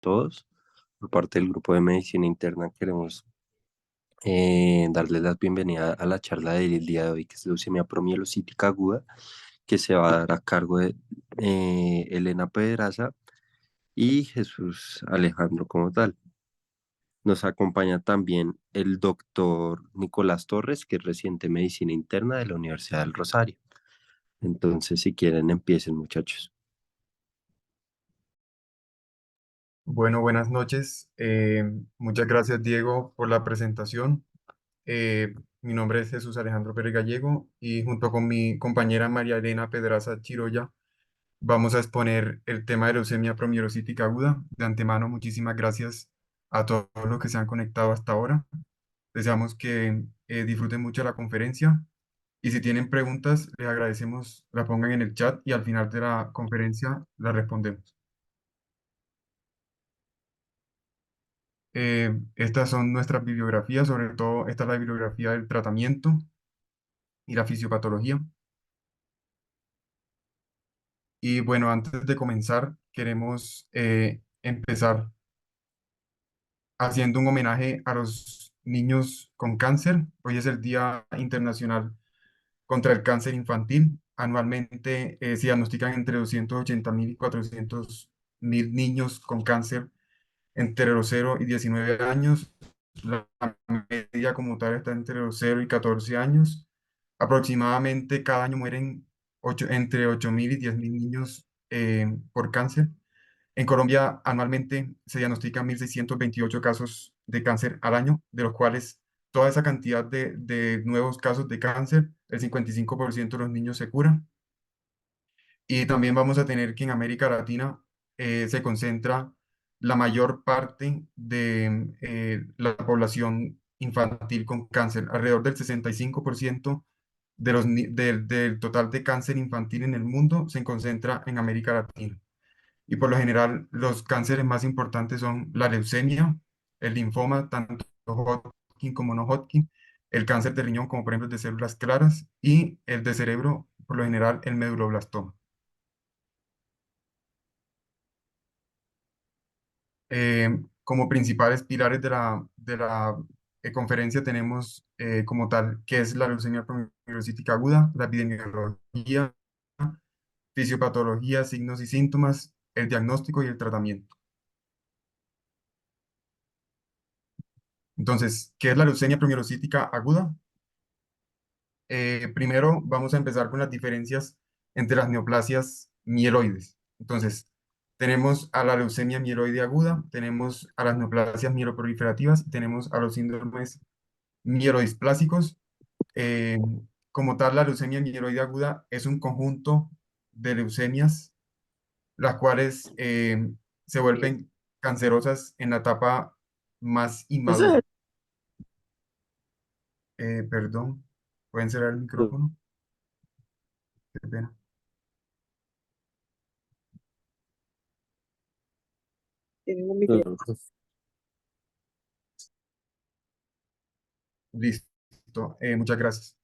todos. Por parte del grupo de medicina interna queremos darles la bienvenida a la charla del día de hoy, que es leucemia promielocítica aguda, que se va a dar a cargo de Elena Pedraza y Jesús Alejandro como tal. Nos acompaña también el doctor Nicolás Torres, que es residente en medicina interna de la Universidad del Rosario. Entonces, si quieren, empiecen, muchachos. Bueno, buenas noches. Muchas gracias, Diego, por la presentación. Mi nombre es Jesús Alejandro Pérez Gallego y junto con mi compañera María Elena Pedraza Chiroya vamos a exponer el tema de leucemia promielocítica aguda. De antemano, muchísimas gracias a todos los que se han conectado hasta ahora. Deseamos que disfruten mucho la conferencia y si tienen preguntas, les agradecemos la pongan en el chat y al final de la conferencia las respondemos. Estas son nuestras bibliografías, sobre todo esta es la bibliografía del tratamiento y la fisiopatología. Y bueno, antes de comenzar, queremos empezar haciendo un homenaje a los niños con cáncer. Hoy es el Día Internacional contra el Cáncer Infantil. Anualmente se diagnostican entre 280.000 y 400.000 niños con cáncer entre los 0 y 19 años. La media como tal está entre los 0 y 14 años. Aproximadamente cada año mueren entre 8.000 y 10.000 niños por cáncer. En Colombia anualmente se diagnostican 1.628 casos de cáncer al año, de los cuales toda esa cantidad de nuevos casos de cáncer, el 55% de los niños se curan. Y también vamos a tener que en América Latina se concentra la mayor parte de la población infantil con cáncer. Alrededor del 65% del total de cáncer infantil en el mundo se concentra en América Latina. Y por lo general, los cánceres más importantes son la leucemia, el linfoma, tanto Hodgkin como no Hodgkin, el cáncer de riñón, como por ejemplo el de células claras, y el de cerebro, por lo general, el meduloblastoma. Como principales pilares de la conferencia tenemos como tal, que es la leucemia promielocítica aguda, la epidemiología, fisiopatología, signos y síntomas, el diagnóstico y el tratamiento. Entonces, ¿qué es la leucemia promielocítica aguda? Primero vamos a empezar con las diferencias entre las neoplasias mieloides. Entonces, tenemos a la leucemia mieloide aguda, tenemos a las neoplasias mieloproliferativas, y tenemos a los síndromes mielodisplásicos. Eh, Como tal, la leucemia mieloide aguda es un conjunto de leucemias, las cuales se vuelven cancerosas en la etapa más inmadura. Perdón, ¿pueden cerrar el micrófono? Qué pena. Listo, muchas gracias.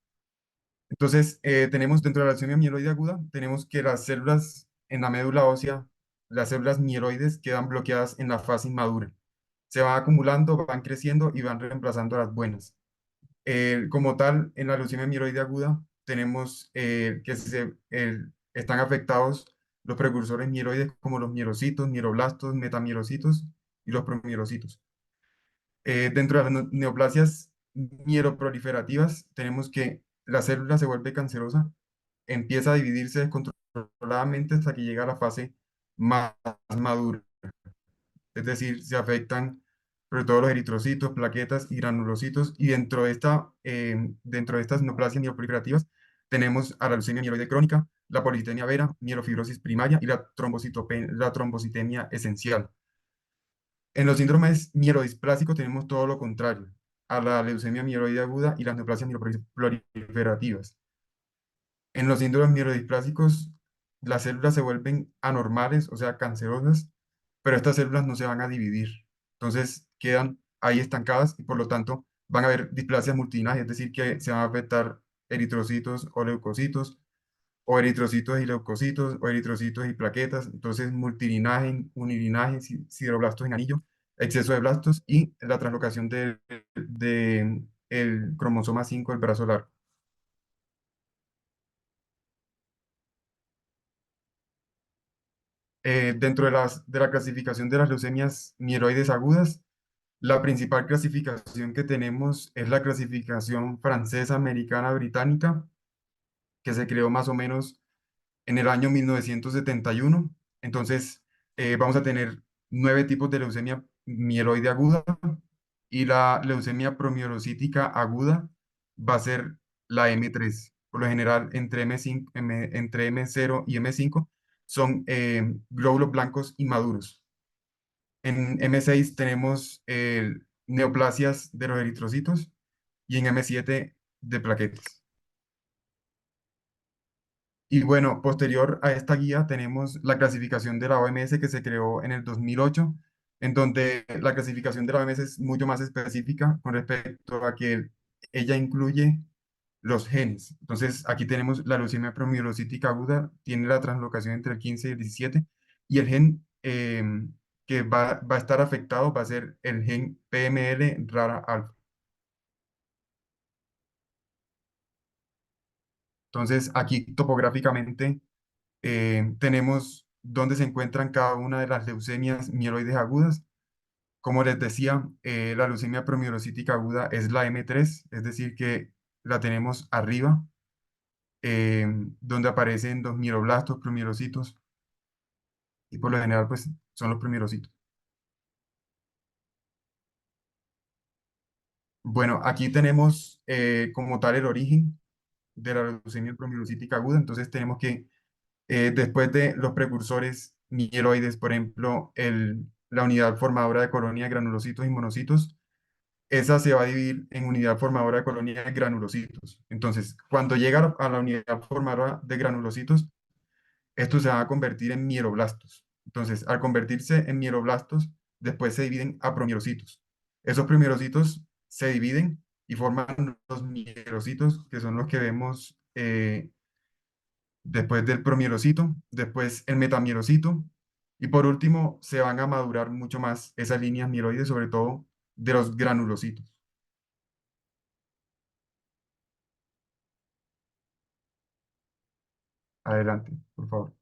Entonces, tenemos dentro de la leucemia mieloide aguda, tenemos que las células en la médula ósea, las células mieloides quedan bloqueadas en la fase inmadura. Se van acumulando, van creciendo y van reemplazando a las buenas. Como tal, en la leucemia mieloide aguda, tenemos están afectados los precursores mieloides como los mielocitos, mieloblastos, metamielocitos y los promielocitos. Dentro de las neoplasias mieloproliferativas, tenemos que la célula se vuelve cancerosa, empieza a dividirse descontroladamente hasta que llega a la fase más madura. Es decir, se afectan sobre todo los eritrocitos, plaquetas y granulocitos. Y dentro de estas neoplasias mieloproliferativas tenemos a la leucemia mieloide crónica, la policitenia vera, mielofibrosis primaria y la trombocitemia esencial. En los síndromes mielodisplásicos tenemos todo lo contrario, a la leucemia mieloide aguda y las neoplasias mieloproliferativas. En los síndromes mielodisplásicos, las células se vuelven anormales, o sea, cancerosas, pero estas células no se van a dividir. Entonces quedan ahí estancadas y por lo tanto van a haber displasias multinajes, es decir, que se van a afectar eritrocitos o leucocitos, o eritrocitos y leucocitos, o eritrocitos y plaquetas, entonces multilinaje, unilinaje, sideroblastos en anillo, exceso de blastos y la translocación de el cromosoma 5 del brazo largo. Dentro de la clasificación de las leucemias mieloides agudas, la principal clasificación que tenemos es la clasificación francesa, americana, británica, que se creó más o menos en el año 1971. Entonces, vamos a tener 9 tipos de leucemia mieloide aguda y la leucemia promielocítica aguda va a ser la M3. Por lo general, entre M0 y M5 son glóbulos blancos inmaduros. En M6 tenemos neoplasias de los eritrocitos y en M7 de plaquetas. Y bueno, posterior a esta guía tenemos la clasificación de la OMS que se creó en el 2008, en donde la clasificación de la OMS es mucho más específica con respecto a que ella incluye los genes. Entonces, aquí tenemos la leucemia promielocítica aguda, tiene la translocación entre el 15 y el 17, y el gen que va a estar afectado va a ser el gen PML rara alfa. Entonces, aquí topográficamente tenemos dónde se encuentran cada una de las leucemias mieloides agudas. Como les decía, la leucemia promielocítica aguda es la M3, es decir, que la tenemos arriba, eh, donde aparecen los mieloblastos, promielocitos, y por lo general, pues, son los promielocitos. Bueno, aquí tenemos como tal el origen de la leucemia promielocítica aguda, entonces tenemos que después de los precursores mieloides, por ejemplo, la unidad formadora de colonia de granulocitos y monocitos, esa se va a dividir en unidad formadora de colonia de granulocitos. Entonces, cuando llega a la unidad formadora de granulocitos, estos se van a convertir en mieloblastos. Entonces, al convertirse en mieloblastos, después se dividen a promielocitos. Esos promielocitos se dividen y forman los mielocitos, que son los que vemos después del promielocito, después el metamielocito, y por último se van a madurar mucho más esas líneas mieloides, sobre todo de los granulocitos. Adelante, por favor.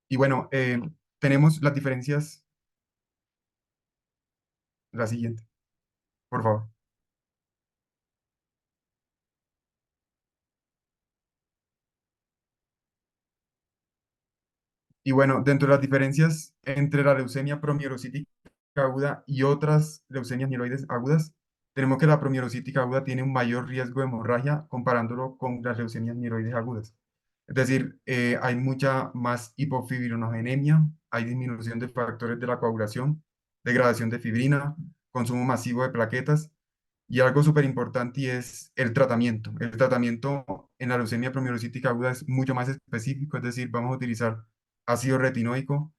Y bueno, tenemos las diferencias, la siguiente, por favor. Y bueno, dentro de las diferencias entre la leucemia promielocítica aguda y otras leucemias mieloides agudas, tenemos que la promielocítica aguda tiene un mayor riesgo de hemorragia comparándolo con las leucemias mieloides agudas. Es decir, hay mucha más hipofibrinogenemia, hay disminución de factores de la coagulación, degradación de fibrina, consumo masivo de plaquetas y algo súper importante y es el tratamiento. El tratamiento en la leucemia promielocítica aguda es mucho más específico, es decir, vamos a utilizar ácido retinoico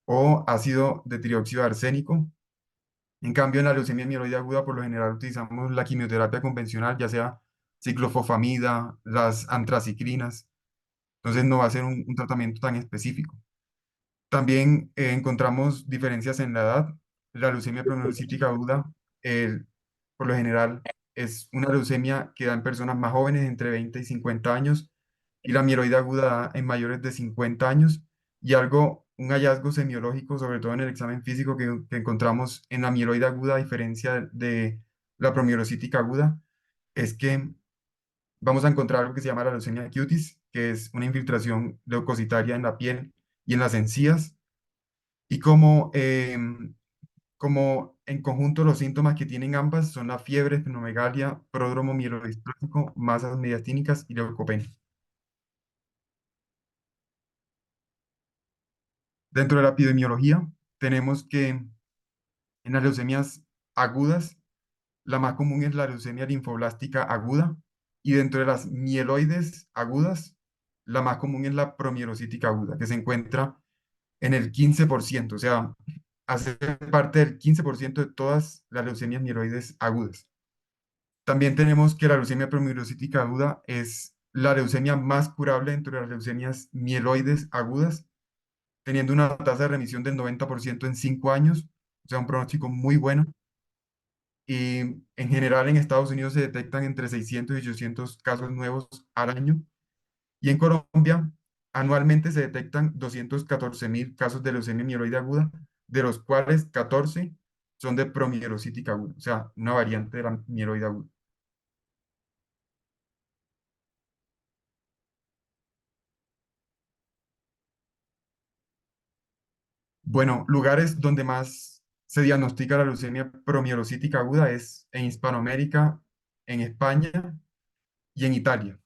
o ácido de trióxido de arsénico. En cambio, en la leucemia mieloide aguda, por lo general utilizamos la quimioterapia convencional, ya sea ciclofosfamida, las antraciclinas. Entonces, no va a ser un tratamiento tan específico. También encontramos diferencias en la edad. La leucemia promielocítica aguda, eh, por lo general, es una leucemia que da en personas más jóvenes, entre 20 y 50 años, y la mieloide aguda da en mayores de 50 años. Y un hallazgo semiológico, sobre todo en el examen físico que encontramos en la mieloide aguda, a diferencia de la promielocítica aguda, es que vamos a encontrar algo que se llama la leucemia cutis, que es una infiltración leucocitaria en la piel y en las encías y como en conjunto los síntomas que tienen ambas son la fiebre, esplenomegalia, pródromo mielodistrófico, masas mediastínicas y leucopenia. Dentro de la epidemiología, tenemos que en las leucemias agudas, la más común es la leucemia linfoblástica aguda, y dentro de las mieloides agudas, la más común es la promielocítica aguda, que se encuentra en el 15%. O sea, hace parte del 15% de todas las leucemias mieloides agudas. También tenemos que la leucemia promielocítica aguda es la leucemia más curable entre las leucemias mieloides agudas, teniendo una tasa de remisión del 90% en 5 años, o sea, un pronóstico muy bueno. Y en general en Estados Unidos se detectan entre 600 y 800 casos nuevos al año. Y en Colombia anualmente se detectan 214.000 casos de leucemia mieloide aguda, de los cuales 14 son de promielocítica aguda, o sea, una variante de la mieloide aguda. Bueno, lugares donde más se diagnostica la leucemia promielocítica aguda es en Hispanoamérica, en España y en Italia.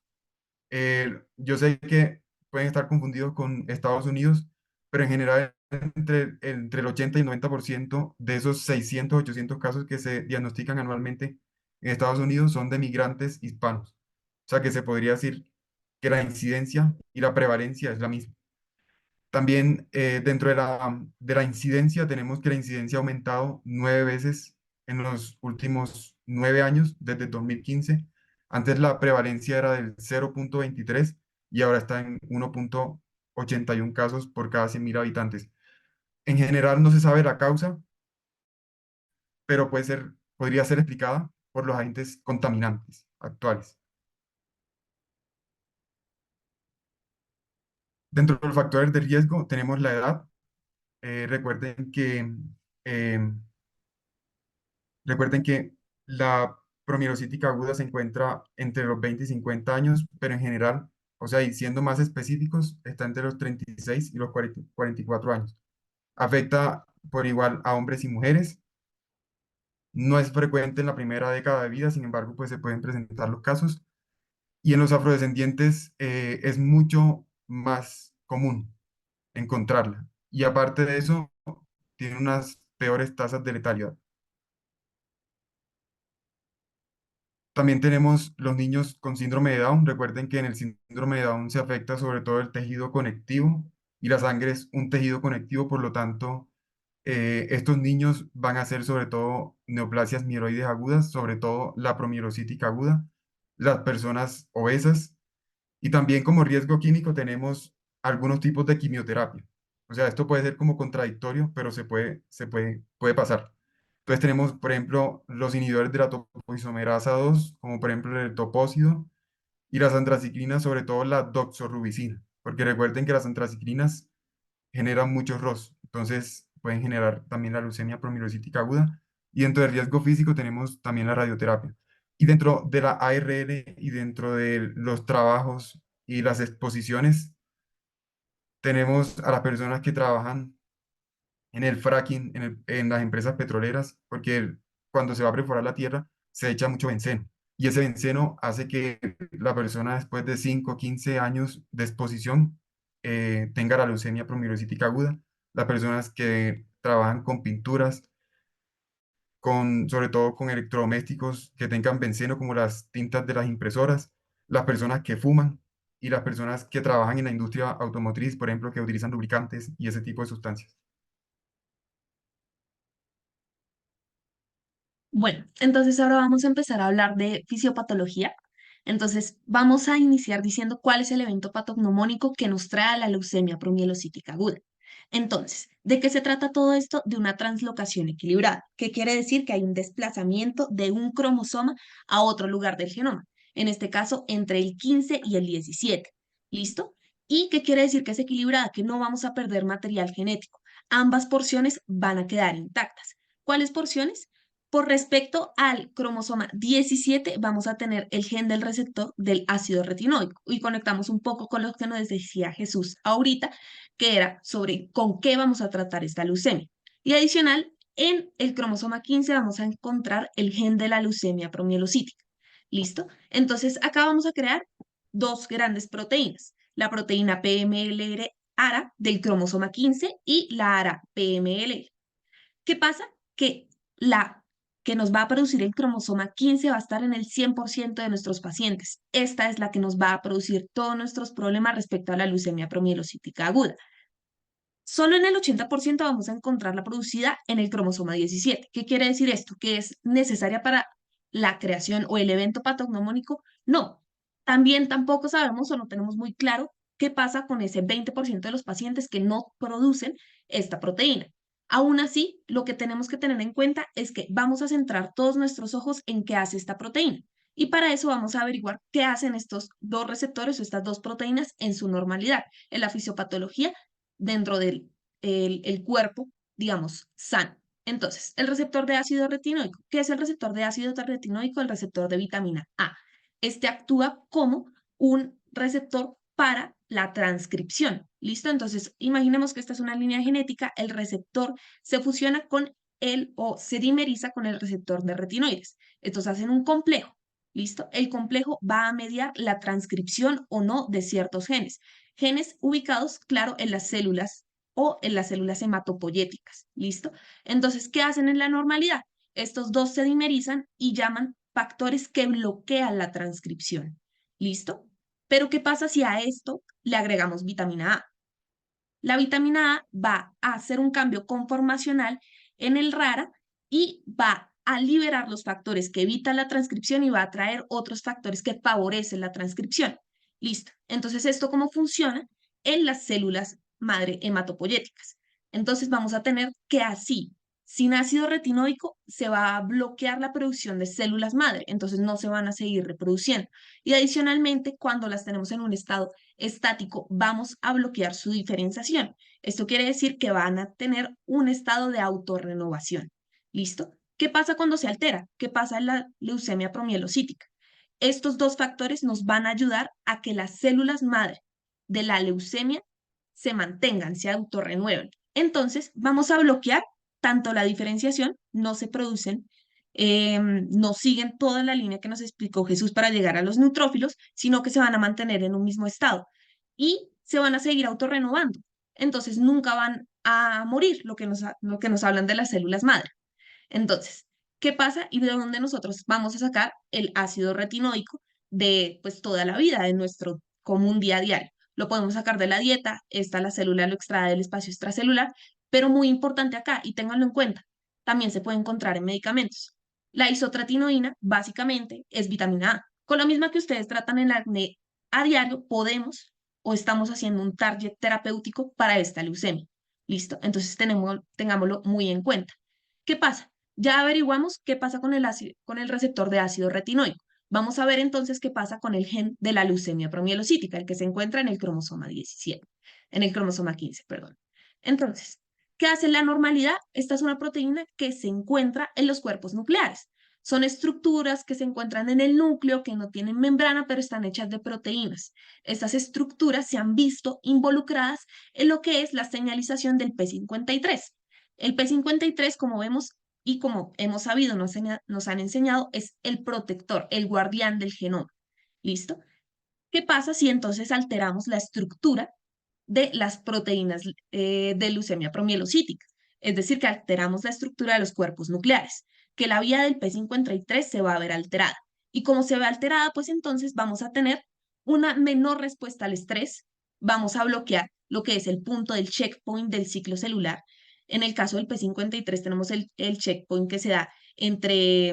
Yo sé que pueden estar confundidos con Estados Unidos, pero en general entre el 80 y el 90% de esos 600, 800 casos que se diagnostican anualmente en Estados Unidos son de migrantes hispanos. O sea que se podría decir que la incidencia y la prevalencia es la misma. También dentro de la incidencia tenemos que la incidencia ha aumentado 9 veces en los últimos 9 años, desde 2015. Antes la prevalencia era del 0,23 y ahora está en 1,81 casos por cada 100.000 habitantes. En general no se sabe la causa, pero podría ser explicada por los agentes contaminantes actuales. Dentro de los factores de riesgo tenemos la edad. Recuerden que eh, Recuerden que la promielocítica aguda se encuentra entre los 20 y 50 años, pero en general, o sea, y siendo más específicos, está entre los 36 y los 44 años. Afecta por igual a hombres y mujeres. No es frecuente en la primera década de vida, sin embargo, pues se pueden presentar los casos. Y en los afrodescendientes es mucho más común encontrarla. Y aparte de eso, tiene unas peores tasas de letalidad. También tenemos los niños con síndrome de Down. Recuerden que en el síndrome de Down se afecta sobre todo el tejido conectivo y la sangre es un tejido conectivo, por lo tanto, estos niños van a ser sobre todo neoplasias mieloides agudas, sobre todo la promielocítica aguda, las personas obesas y también como riesgo químico tenemos algunos tipos de quimioterapia. O sea, esto puede ser como contradictorio, pero puede pasar. Entonces tenemos, por ejemplo, los inhibidores de la topoisomerasa 2, como por ejemplo el topócido, y las antraciclinas, sobre todo la doxorubicina, porque recuerden que las antraciclinas generan mucho ROS, entonces pueden generar también la leucemia promielocítica aguda. Y dentro del riesgo físico tenemos también la radioterapia. Y dentro de la ARL y dentro de los trabajos y las exposiciones, tenemos a las personas que trabajan en el fracking, en las empresas petroleras, porque cuando se va a perforar la tierra se echa mucho benceno. Y ese benceno hace que la persona después de 5 o 15 años de exposición tenga la leucemia promielocítica aguda. Las personas que trabajan con pinturas, sobre todo con electrodomésticos que tengan benceno como las tintas de las impresoras, las personas que fuman y las personas que trabajan en la industria automotriz, por ejemplo, que utilizan lubricantes y ese tipo de sustancias. Bueno, entonces ahora vamos a empezar a hablar de fisiopatología. Entonces, vamos a iniciar diciendo cuál es el evento patognomónico que nos trae a la leucemia promielocítica aguda. Entonces, ¿de qué se trata todo esto? De una translocación equilibrada, que quiere decir que hay un desplazamiento de un cromosoma a otro lugar del genoma, en este caso entre el 15 y el 17. ¿Listo? ¿Y qué quiere decir que es equilibrada? Que no vamos a perder material genético. Ambas porciones van a quedar intactas. ¿Cuáles porciones? Por respecto al cromosoma 17, vamos a tener el gen del receptor del ácido retinoico y conectamos un poco con lo que nos decía Jesús ahorita, que era sobre con qué vamos a tratar esta leucemia. Y adicional, en el cromosoma 15 vamos a encontrar el gen de la leucemia promielocítica. ¿Listo? Entonces, acá vamos a crear dos grandes proteínas, la proteína PMLR ARA del cromosoma 15 y la ARA PMLR. ¿Qué pasa? Que la que nos va a producir el cromosoma 15 va a estar en el 100% de nuestros pacientes. Esta es la que nos va a producir todos nuestros problemas respecto a la leucemia promielocítica aguda. Solo en el 80% vamos a encontrar la producida en el cromosoma 17. ¿Qué quiere decir esto? ¿Que es necesaria para la creación o el evento patognomónico? No. También tampoco sabemos o no tenemos muy claro qué pasa con ese 20% de los pacientes que no producen esta proteína. Aún así, lo que tenemos que tener en cuenta es que vamos a centrar todos nuestros ojos en qué hace esta proteína. Y para eso vamos a averiguar qué hacen estos dos receptores o estas dos proteínas en su normalidad, en la fisiopatología dentro del el cuerpo, digamos, sano. Entonces, el receptor de ácido retinoico. ¿Qué es el receptor de ácido retinoico? El receptor de vitamina A. Este actúa como un receptor para la transcripción. ¿Listo? Entonces, imaginemos que esta es una línea genética, el receptor se fusiona con el o se dimeriza con el receptor de retinoides. Estos hacen un complejo. ¿Listo? El complejo va a mediar la transcripción o no de ciertos genes. Genes ubicados, claro, en las células o en las células hematopoyéticas. ¿Listo? Entonces, ¿qué hacen en la normalidad? Estos dos se dimerizan y llaman factores que bloquean la transcripción. ¿Listo? Pero ¿qué pasa si a esto le agregamos vitamina A? La vitamina A va a hacer un cambio conformacional en el RARA y va a liberar los factores que evitan la transcripción y va a traer otros factores que favorecen la transcripción. Listo. Entonces, ¿esto cómo funciona? En las células madre hematopoyéticas. Entonces, vamos a tener que así, sin ácido retinoico, se va a bloquear la producción de células madre, entonces no se van a seguir reproduciendo. Y adicionalmente, cuando las tenemos en un estado estático, vamos a bloquear su diferenciación. Esto quiere decir que van a tener un estado de autorrenovación. ¿Listo? ¿Qué pasa cuando se altera? ¿Qué pasa en la leucemia promielocítica? Estos dos factores nos van a ayudar a que las células madre de la leucemia se mantengan, se autorrenueven. Entonces, vamos a bloquear tanto la diferenciación, no se producen, no siguen toda la línea que nos explicó Jesús para llegar a los neutrófilos, sino que se van a mantener en un mismo estado y se van a seguir autorrenovando. Entonces, nunca van a morir, lo que nos hablan de las células madre. Entonces, ¿qué pasa y de dónde nosotros vamos a sacar el ácido retinoico de pues toda la vida, de nuestro común día a día? Lo podemos sacar de la dieta, esta la célula lo extrae del espacio extracelular, pero muy importante acá, y ténganlo en cuenta, también se puede encontrar en medicamentos. La isotretinoína, básicamente, es vitamina A. Con la misma que ustedes tratan el acné a diario, podemos o estamos haciendo un target terapéutico para esta leucemia. ¿Listo? Entonces tengámoslo muy en cuenta. ¿Qué pasa? Ya averiguamos qué pasa con con el receptor de ácido retinoico. Vamos a ver entonces qué pasa con el gen de la leucemia promielocítica, el que se encuentra en el cromosoma 17, en el cromosoma 15, perdón. Entonces, ¿qué hace la normalidad? Esta es una proteína que se encuentra en los cuerpos nucleares. Son estructuras que se encuentran en el núcleo, que no tienen membrana, pero están hechas de proteínas. Estas estructuras se han visto involucradas en lo que es la señalización del P53. El P53, como vemos, y como hemos sabido, nos han enseñado, es el protector, el guardián del genoma. ¿Listo? ¿Qué pasa si entonces alteramos la estructura de las proteínas de leucemia promielocítica? Es decir, que alteramos la estructura de los cuerpos nucleares, que la vía del P53 se va a ver alterada. Y como se ve alterada, pues entonces vamos a tener una menor respuesta al estrés, vamos a bloquear lo que es el punto del checkpoint del ciclo celular. En el caso del P53 tenemos el checkpoint que se da entre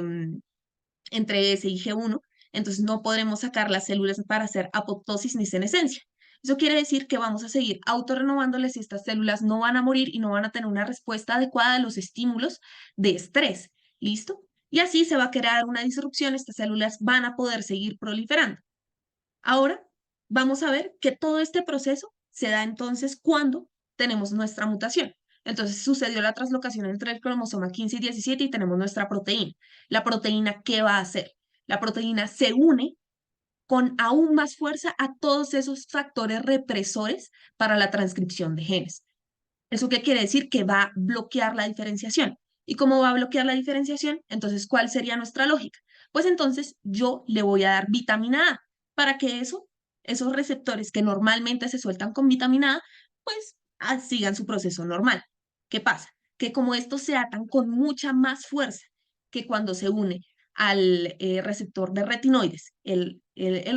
S y G1, entonces no podremos sacar las células para hacer apoptosis ni senescencia. Eso quiere decir que vamos a seguir autorrenovándoles y estas células no van a morir y no van a tener una respuesta adecuada a los estímulos de estrés. ¿Listo? Y así se va a crear una disrupción, estas células van a poder seguir proliferando. Ahora vamos a ver que todo este proceso se da entonces cuando tenemos nuestra mutación. Entonces sucedió la translocación entre el cromosoma 15 y 17 y tenemos nuestra proteína. La proteína, ¿qué va a hacer? La proteína se une con aún más fuerza a todos esos factores represores para la transcripción de genes. ¿Eso qué quiere decir? Que va a bloquear la diferenciación. ¿Y cómo va a bloquear la diferenciación? Entonces, ¿cuál sería nuestra lógica? Pues entonces yo le voy a dar vitamina A para que esos receptores que normalmente se sueltan con vitamina A, pues sigan su proceso normal. ¿Qué pasa? Que como estos se atan con mucha más fuerza que cuando se une al receptor de retinoides, el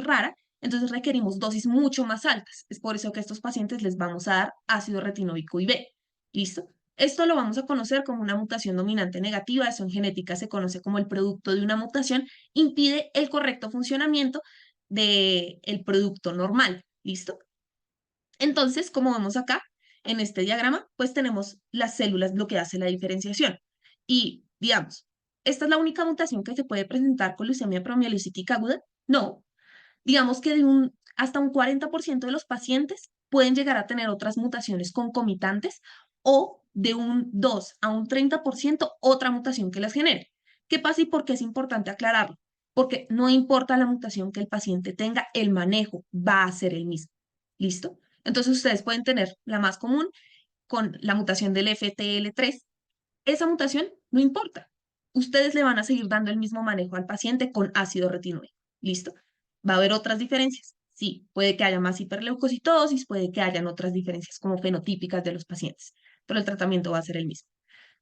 RARA, Entonces requerimos dosis mucho más altas. Es por eso que a estos pacientes les vamos a dar ácido retinoico IV. ¿Listo? Esto lo vamos a conocer como una mutación dominante negativa. Eso en genética se conoce como el producto de una mutación. Impide el correcto funcionamiento del producto normal. ¿Listo? Entonces, como vemos acá, en este diagrama, pues tenemos las células, lo que hace la diferenciación. Y, digamos, ¿esta es la única mutación que se puede presentar con leucemia promielocítica aguda? No. Digamos que hasta un 40% de los pacientes pueden llegar a tener otras mutaciones concomitantes o de un 2 a un 30% otra mutación que las genere. ¿Qué pasa y por qué es importante aclararlo? Porque no importa la mutación que el paciente tenga, el manejo va a ser el mismo. ¿Listo? Entonces ustedes pueden tener la más común con la mutación del FTL3. Esa mutación no importa. Ustedes le van a seguir dando el mismo manejo al paciente con ácido retinoico. ¿Listo? ¿Va a haber otras diferencias? Sí, puede que haya más hiperleucocitosis, puede que hayan otras diferencias como fenotípicas de los pacientes, pero el tratamiento va a ser el mismo.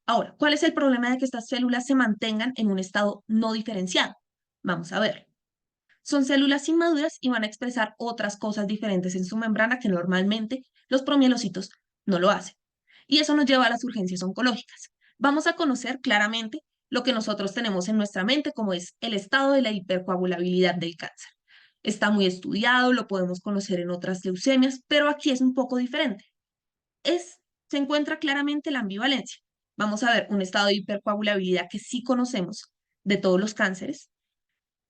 Ahora, ¿cuál es el problema de que estas células se mantengan en un estado no diferenciado? Vamos a ver. Son células inmaduras y van a expresar otras cosas diferentes en su membrana que normalmente los promielocitos no lo hacen. Y eso nos lleva a las urgencias oncológicas. Vamos a conocer claramente lo que nosotros tenemos en nuestra mente, como es el estado de la hipercoagulabilidad del cáncer. Está muy estudiado, lo podemos conocer en otras leucemias, pero aquí es un poco diferente. Se encuentra claramente la ambivalencia. Vamos a ver un estado de hipercoagulabilidad que sí conocemos de todos los cánceres,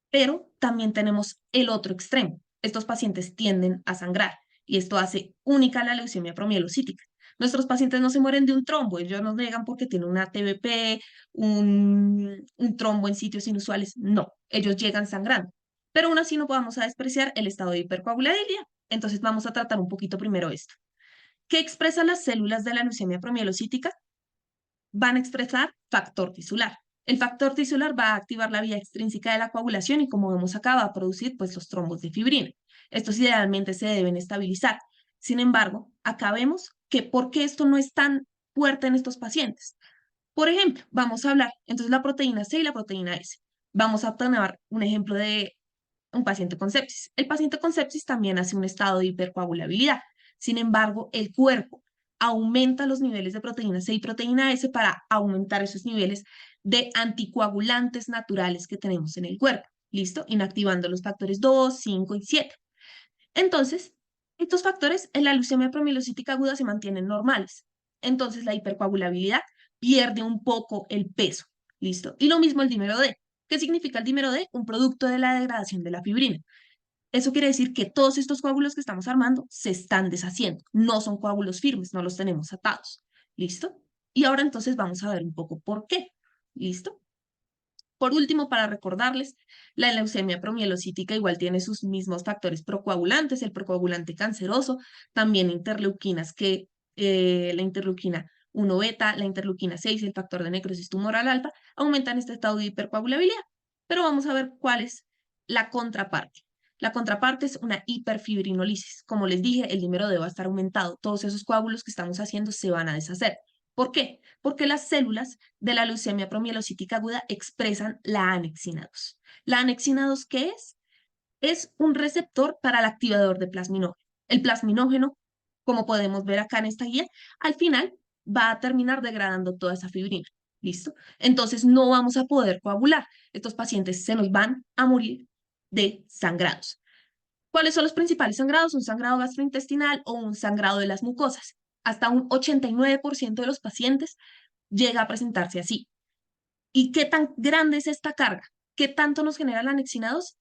pero también tenemos el otro extremo. Estos pacientes tienden a sangrar y esto hace única la leucemia promielocítica. Nuestros pacientes no se mueren de un trombo, ellos nos negan porque tienen una TBP, un trombo en sitios inusuales. No, ellos llegan sangrando. Pero aún así no vamos a despreciar el estado de hipercoagulabilidad. Entonces vamos a tratar un poquito primero esto. ¿Qué expresan las células de la leucemia promielocítica? Van a expresar factor tisular. El factor tisular va a activar la vía extrínseca de la coagulación y como vemos acá va a producir pues los trombos de fibrina. Estos idealmente se deben estabilizar. Sin embargo, acá vemos que por qué esto no es tan fuerte en estos pacientes. Por ejemplo, vamos a hablar entonces la proteína C y la proteína S. Vamos a obtener un ejemplo de un paciente con sepsis. El paciente con sepsis también hace un estado de hipercoagulabilidad. Sin embargo, el cuerpo aumenta los niveles de proteína C y proteína S para aumentar esos niveles de anticoagulantes naturales que tenemos en el cuerpo. ¿Listo? Inactivando los factores 2, 5 y 7. Entonces, estos factores en la leucemia promielocítica aguda se mantienen normales. Entonces, la hipercoagulabilidad pierde un poco el peso. ¿Listo? Y lo mismo el dímero D. ¿Qué significa el dímero D? Un producto de la degradación de la fibrina. Eso quiere decir que todos estos coágulos que estamos armando se están deshaciendo. No son coágulos firmes, no los tenemos atados. ¿Listo? Y ahora entonces vamos a ver un poco por qué. ¿Listo? Por último, para recordarles, la leucemia promielocítica igual tiene sus mismos factores procoagulantes, el procoagulante canceroso, también interleuquinas que la interleuquina 1 beta, la interleuquina 6, el factor de necrosis tumoral alfa, aumentan este estado de hipercoagulabilidad. Pero vamos a ver cuál es la contraparte. La contraparte es una hiperfibrinolisis. Como les dije, el dímero D va a estar aumentado. Todos esos coágulos que estamos haciendo se van a deshacer. ¿Por qué? Porque las células de la leucemia promielocítica aguda expresan la anexina 2. ¿La anexina 2 qué es? Es un receptor para el activador de plasminógeno. El plasminógeno, como podemos ver acá en esta guía, al final va a terminar degradando toda esa fibrina. ¿Listo? Entonces no vamos a poder coagular. Estos pacientes se nos van a morir de sangrados. ¿Cuáles son los principales sangrados? Un sangrado gastrointestinal o un sangrado de las mucosas. Hasta un 89% de los pacientes llega a presentarse así. ¿Y qué tan grande es esta carga? ¿Qué tanto nos genera la anexina 2?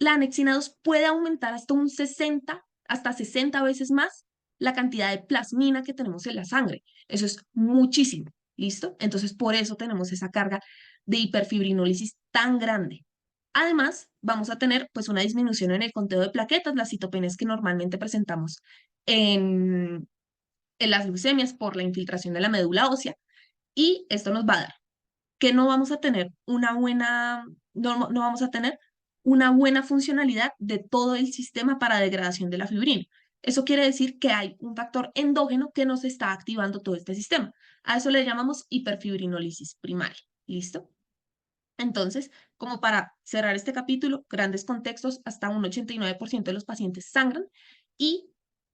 La anexina 2 puede aumentar hasta un 60, hasta 60 veces más la cantidad de plasmina que tenemos en la sangre. Eso es muchísimo, ¿listo? Entonces, por eso tenemos esa carga de hiperfibrinólisis tan grande. Además, vamos a tener pues una disminución en el conteo de plaquetas, las citopenias que normalmente presentamos en, en las leucemias por la infiltración de la médula ósea, y esto nos va a dar que no vamos a tener no vamos a tener una buena funcionalidad de todo el sistema para degradación de la fibrina. Eso quiere decir que hay un factor endógeno que nos está activando todo este sistema. A eso le llamamos hiperfibrinólisis primaria. ¿Listo? Entonces, como para cerrar este capítulo, grandes contextos, hasta un 89% de los pacientes sangran y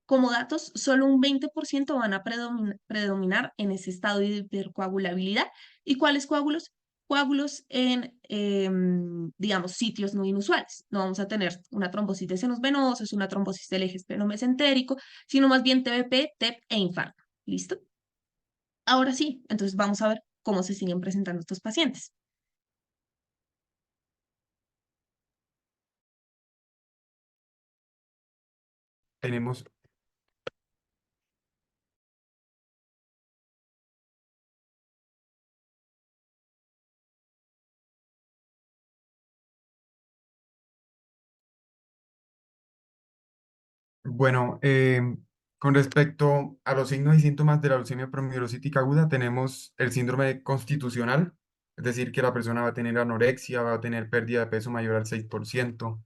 como datos, solo un 20% van a predominar en ese estado de hipercoagulabilidad. ¿Y cuáles coágulos? Coágulos en, digamos, sitios no inusuales. No vamos a tener una trombosis de senos venosos, una trombosis del eje espleno-mesentérico, sino más bien TBP, TEP e infarto. ¿Listo? Ahora sí, entonces vamos a ver cómo se siguen presentando estos pacientes. Tenemos, bueno, con respecto a los signos y síntomas de la leucemia promielocítica aguda, tenemos el síndrome constitucional, es decir, que la persona va a tener anorexia, va a tener pérdida de peso mayor al 6%,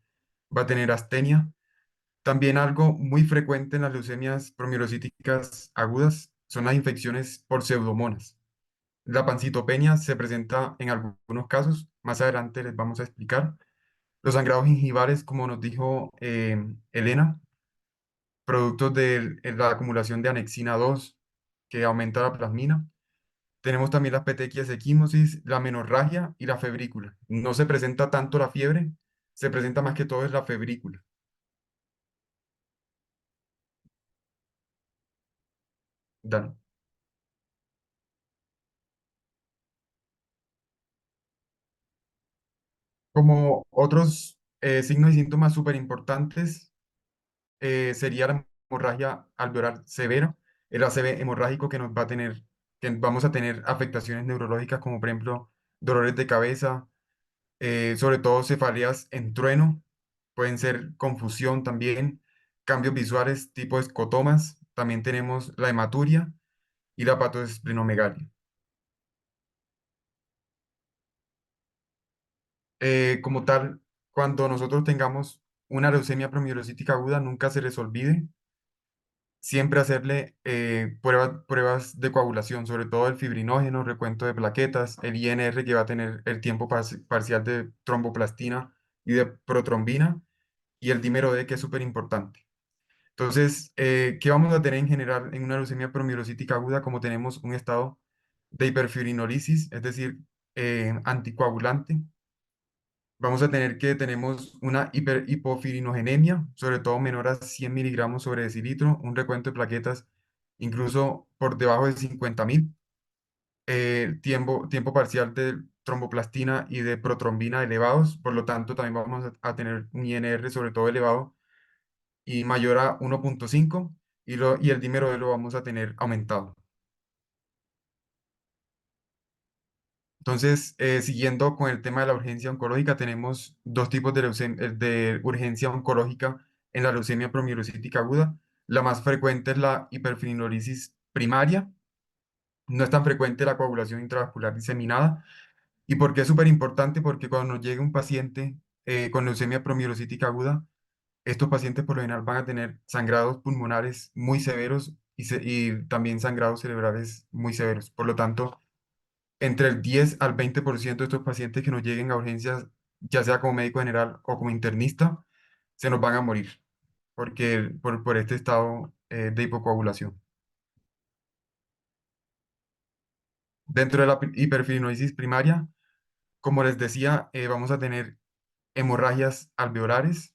va a tener astenia. También algo muy frecuente en las leucemias promielocíticas agudas son las infecciones por pseudomonas. La pancitopenia se presenta en algunos casos, más adelante les vamos a explicar. Los sangrados gingivales, como nos dijo Elena, productos de la acumulación de anexina 2 que aumenta la plasmina. Tenemos también las petequias, equimosis, la menorragia y la febrícula. No se presenta tanto la fiebre, se presenta más que todo es la febrícula. Dan. Como otros signos y síntomas súper importantes, sería la hemorragia alveolar severa, el ACV hemorrágico que nos va a tener, que vamos a tener afectaciones neurológicas como por ejemplo dolores de cabeza, sobre todo cefaleas en trueno, pueden ser confusión también, cambios visuales tipo escotomas, también tenemos la hematuria y la patosplenomegalia. Como tal, cuando nosotros tengamos una leucemia promielocítica aguda, nunca se les olvide siempre hacerle pruebas de coagulación, sobre todo el fibrinógeno, recuento de plaquetas, el INR que va a tener el tiempo parcial de tromboplastina y de protrombina, y el dímero D que es súper importante. Entonces, ¿qué vamos a tener en general en una leucemia promielocítica aguda? Como tenemos un estado de hiperfibrinolisis, es decir, anticoagulante. Vamos a tener que tenemos una hipofibrinogénemia, sobre todo menor a 100 miligramos sobre decilitro, un recuento de plaquetas incluso por debajo de 50.000, tiempo parcial de tromboplastina y de protrombina elevados, por lo tanto también vamos a tener un INR sobre todo elevado y mayor a 1.5 y el dímero D lo vamos a tener aumentado. Entonces, siguiendo con el tema de la urgencia oncológica, tenemos dos tipos de urgencia oncológica en la leucemia promielocítica aguda. La más frecuente es la hiperfibrinolisis primaria. No es tan frecuente la coagulación intravascular diseminada. ¿Y por qué es súper importante? Porque cuando nos llegue un paciente con leucemia promielocítica aguda, estos pacientes por lo general van a tener sangrados pulmonares muy severos y también sangrados cerebrales muy severos. Por lo tanto, entre el 10 al 20% de estos pacientes que nos lleguen a urgencias, ya sea como médico general o como internista, se nos van a morir por este estado de hipocoagulación. Dentro de la hiperfibrinosis primaria, como les decía, vamos a tener hemorragias alveolares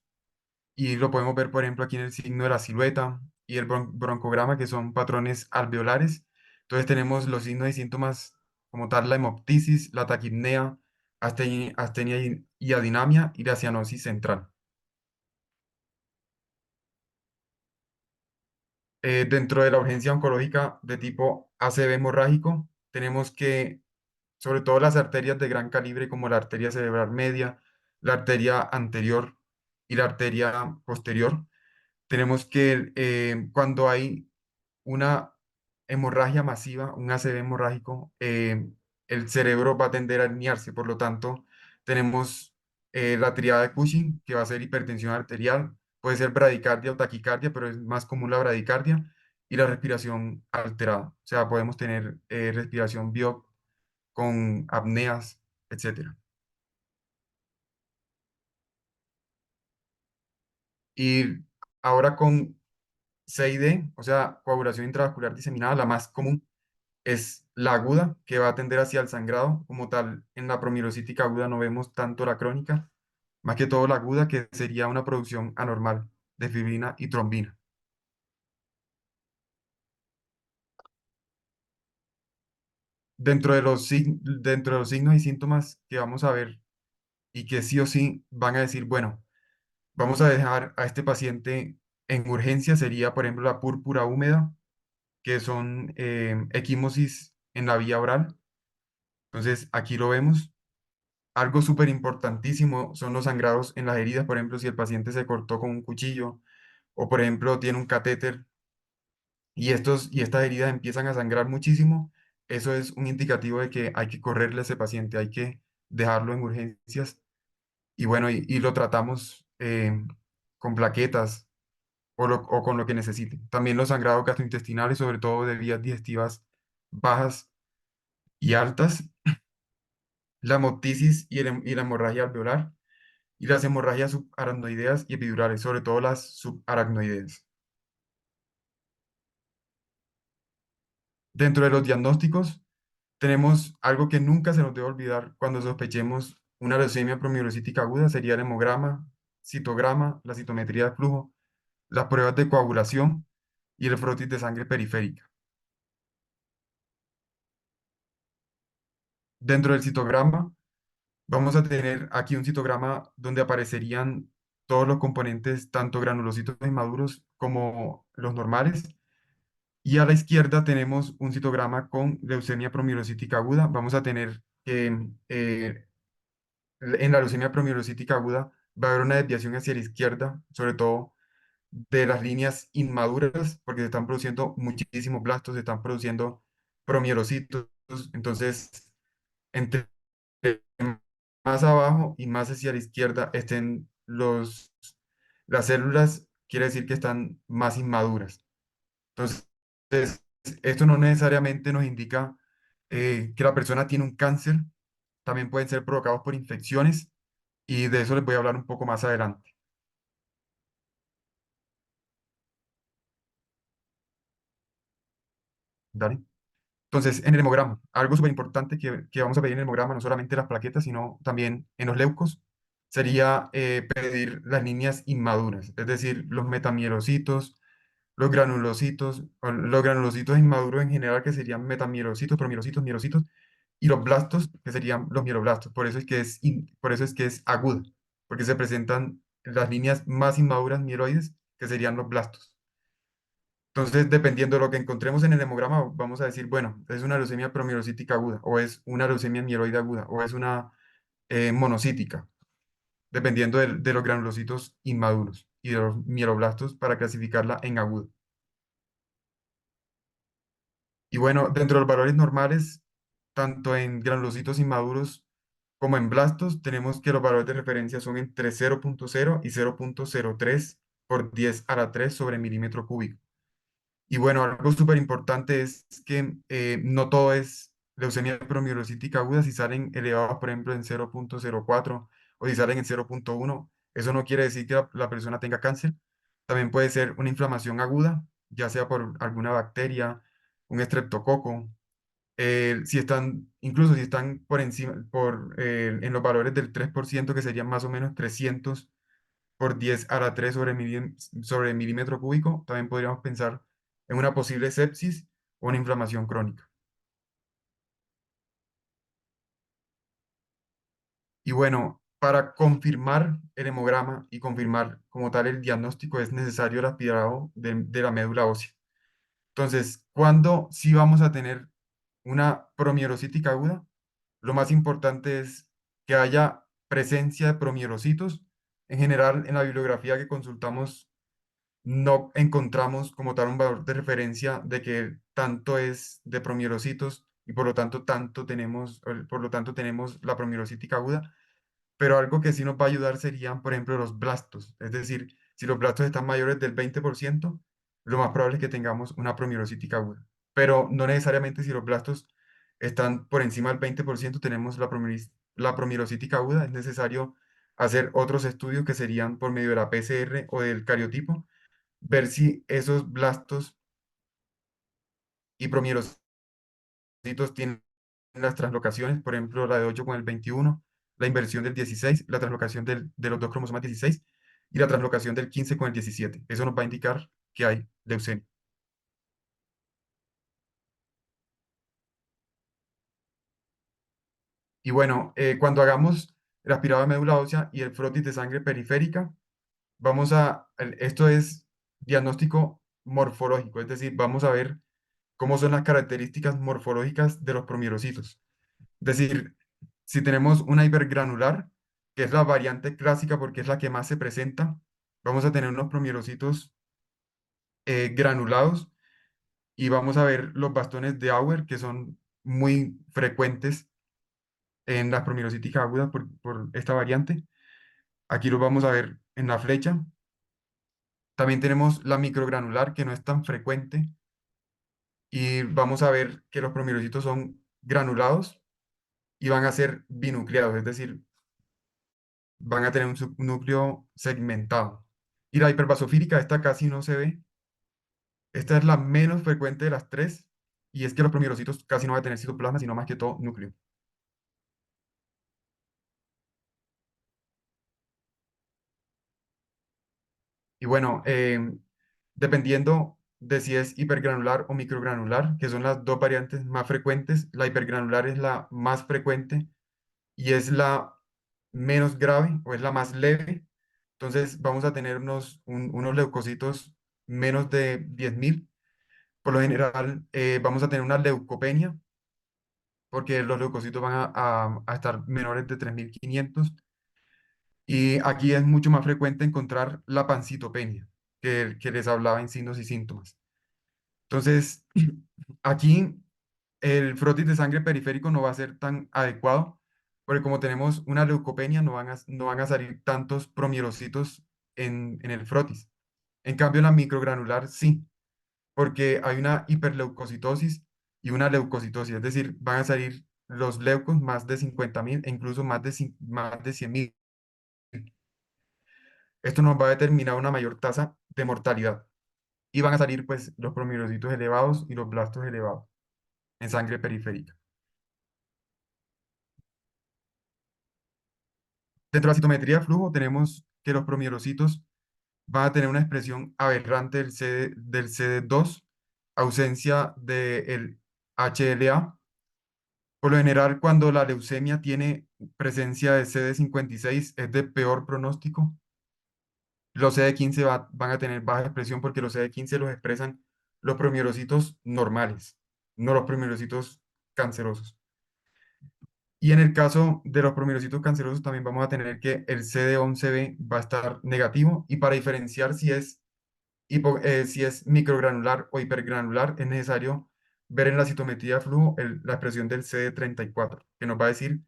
y lo podemos ver, por ejemplo, aquí en el signo de la silueta y el broncograma, que son patrones alveolares. Entonces tenemos los signos y síntomas como tal, la hemoptisis, la taquipnea, astenia y adinamia y la cianosis central. Dentro de la urgencia oncológica de tipo ACV hemorrágico, tenemos que, sobre todo las arterias de gran calibre como la arteria cerebral media, la arteria anterior y la arteria posterior, tenemos que cuando hay una hemorragia masiva, un ACV hemorrágico, el cerebro va a tender a herniarse. Por lo tanto, tenemos la triada de Cushing, que va a ser hipertensión arterial, puede ser bradicardia o taquicardia, pero es más común la bradicardia, y la respiración alterada. O sea, podemos tener respiración biop con apneas, etcétera. Y ahora con CID, o sea, coagulación intravascular diseminada, la más común es la aguda, que va a tender hacia el sangrado. Como tal, en la promielocítica aguda no vemos tanto la crónica, más que todo la aguda, que sería una producción anormal de fibrina y trombina. Dentro de los signos y síntomas que vamos a ver y que sí o sí van a decir, bueno, vamos a dejar a este paciente en urgencia, sería, por ejemplo, la púrpura húmeda, que son equimosis en la vía oral. Entonces, aquí lo vemos. Algo súper importantísimo son los sangrados en las heridas, por ejemplo, si el paciente se cortó con un cuchillo o, por ejemplo, tiene un catéter y estas heridas empiezan a sangrar muchísimo, eso es un indicativo de que hay que correrle a ese paciente, hay que dejarlo en urgencias y bueno, y lo tratamos con plaquetas o con lo que necesite. También los sangrados gastrointestinales, sobre todo de vías digestivas bajas y altas, la hemoptisis y la hemorragia alveolar y las hemorragias subaracnoideas y epidurales, sobre todo las subaracnoideas. Dentro de los diagnósticos, tenemos algo que nunca se nos debe olvidar cuando sospechemos una leucemia promielocítica aguda, sería el hemograma, citograma, la citometría de flujo, las pruebas de coagulación y el frotis de sangre periférica. Dentro del citograma, vamos a tener aquí un citograma donde aparecerían todos los componentes, tanto granulocitos inmaduros como los normales. Y a la izquierda tenemos un citograma con leucemia promielocítica aguda. Vamos a tener que en la leucemia promielocítica aguda va a haber una desviación hacia la izquierda, sobre todo de las líneas inmaduras, porque se están produciendo muchísimos blastos, se están produciendo promielocitos. Entonces, entre más abajo y más hacia la izquierda estén las células, quiere decir que están más inmaduras. Entonces, esto no necesariamente nos indica que la persona tiene un cáncer, también pueden ser provocados por infecciones y de eso les voy a hablar un poco más adelante. ¿Dale? Entonces, en el hemograma, algo súper importante que vamos a pedir en el hemograma, no solamente las plaquetas, sino también en los leucos, sería pedir las líneas inmaduras, es decir, los metamielocitos, los granulocitos inmaduros en general, que serían metamielocitos, promielocitos, mielocitos, y los blastos, que serían los mieloblastos. Por eso es que es aguda, porque se presentan las líneas más inmaduras mieloides, que serían los blastos. Entonces, dependiendo de lo que encontremos en el hemograma, vamos a decir, bueno, es una leucemia promielocítica aguda, o es una leucemia mieloide aguda, o es una monocítica, dependiendo de los granulocitos inmaduros y de los mieloblastos para clasificarla en aguda. Y bueno, dentro de los valores normales, tanto en granulocitos inmaduros como en blastos, tenemos que los valores de referencia son entre 0,0 y 0,03 por 10 a la 3 sobre milímetro cúbico. Y bueno, algo súper importante es que no todo es leucemia promielocítica aguda. Si salen elevados, por ejemplo, en 0,04 o si salen en 0,1, eso no quiere decir que la persona tenga cáncer. También puede ser una inflamación aguda, ya sea por alguna bacteria, un estreptococo. Incluso si están por encima, en los valores del 3%, que serían más o menos 300 por 10 a la 3 sobre milímetro cúbico, también podríamos pensar en una posible sepsis o una inflamación crónica. Y bueno, para confirmar el hemograma y confirmar como tal el diagnóstico es necesario el aspirado de la médula ósea. Entonces, ¿cuándo sí vamos a tener una promielocítica aguda? Lo más importante es que haya presencia de promielocitos. En general, en la bibliografía que consultamos no encontramos como tal un valor de referencia de que tanto es de promielocitos y por lo tanto por lo tanto tenemos la promielocítica aguda, pero algo que sí nos va a ayudar serían, por ejemplo, los blastos. Es decir, si los blastos están mayores del 20%, lo más probable es que tengamos una promielocítica aguda. Pero no necesariamente si los blastos están por encima del 20%, tenemos la promielocítica aguda. Es necesario hacer otros estudios que serían por medio de la PCR o del cariotipo, ver si esos blastos y promielocitos tienen las translocaciones, por ejemplo, la de 8 con el 21, la inversión del 16, la translocación de los dos cromosomas 16 y la translocación del 15 con el 17. Eso nos va a indicar que hay leucemia. Y bueno, cuando hagamos el aspirado de médula ósea y el frotis de sangre periférica, esto es diagnóstico morfológico, es decir, vamos a ver cómo son las características morfológicas de los promielocitos. Es decir, si tenemos una hipergranular, que es la variante clásica porque es la que más se presenta, vamos a tener unos promielocitos granulados y vamos a ver los bastones de Auer, que son muy frecuentes en las promielocitis agudas por esta variante. Aquí lo vamos a ver en la flecha. También tenemos la microgranular, que no es tan frecuente, y vamos a ver que los promielocitos son granulados y van a ser binucleados, es decir, van a tener un subnúcleo segmentado. Y la hiperbasofílica, esta casi no se ve. Esta es la menos frecuente de las tres, y es que los promielocitos casi no van a tener citoplasma, sino más que todo núcleo. Y bueno, dependiendo de si es hipergranular o microgranular, que son las dos variantes más frecuentes, la hipergranular es la más frecuente y es la menos grave o es la más leve. Entonces vamos a tener unos leucocitos menos de 10.000. Por lo general vamos a tener una leucopenia porque los leucocitos van a estar menores de 3.500. Y aquí es mucho más frecuente encontrar la pancitopenia que les hablaba en signos y síntomas. Entonces, aquí el frotis de sangre periférico no va a ser tan adecuado, porque como tenemos una leucopenia, no van a salir tantos promielocitos en el frotis. En cambio, la microgranular sí, porque hay una hiperleucocitosis y una leucocitosis, es decir, van a salir los leucos más de 50.000 e incluso más de 100.000. Esto nos va a determinar una mayor tasa de mortalidad y van a salir pues los promielocitos elevados y los blastos elevados en sangre periférica. Dentro de la citometría de flujo tenemos que los promielocitos van a tener una expresión aberrante del CD2, ausencia del HLA. Por lo general, cuando la leucemia tiene presencia de CD56 es de peor pronóstico. Los CD15 van a tener baja expresión porque los CD15 los expresan los promielocitos normales, no los promielocitos cancerosos. Y en el caso de los promielocitos cancerosos también vamos a tener que el CD11B va a estar negativo y para diferenciar si es microgranular o hipergranular es necesario ver en la citometría de flujo la expresión del CD34, que nos va a decir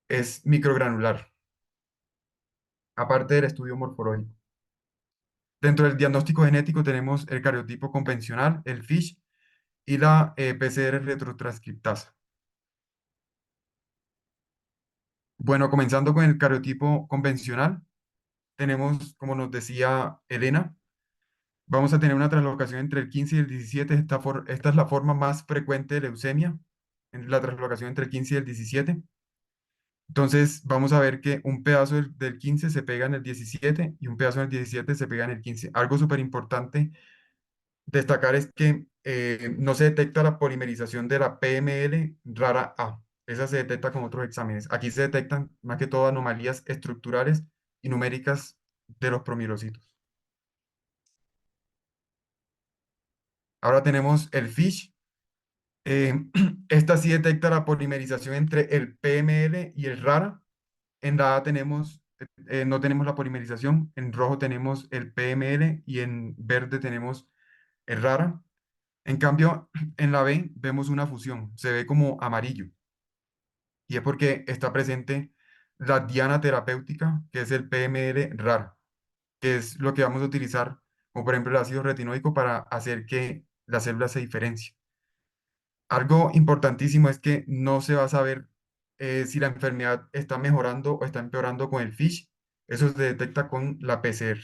es microgranular, aparte del estudio morfológico. Dentro del diagnóstico genético tenemos el cariotipo convencional, el FISH, y la PCR retrotranscriptasa. Bueno, comenzando con el cariotipo convencional, tenemos, como nos decía Elena, vamos a tener una translocación entre el 15 y el 17. Esta es la forma más frecuente de leucemia, en la translocación entre el 15 y el 17. Entonces, vamos a ver que un pedazo del 15 se pega en el 17 y un pedazo del 17 se pega en el 15. Algo súper importante destacar es que no se detecta la polimerización de la PML rara A. Esa se detecta con otros exámenes. Aquí se detectan más que todo anomalías estructurales y numéricas de los promielocitos. Ahora tenemos el FISH. Esta sí detecta la polimerización entre el PML y el RARA. En la A no tenemos la polimerización. En rojo tenemos el PML y en verde tenemos el RARA. En cambio, en la B vemos una fusión, se ve como amarillo. Y es porque está presente la diana terapéutica, que es el PML rara, que es lo que vamos a utilizar, como por ejemplo el ácido retinoico, para hacer que la célula se diferencie. Algo importantísimo es que no se va a saber si la enfermedad está mejorando o está empeorando con el FISH. Eso se detecta con la PCR.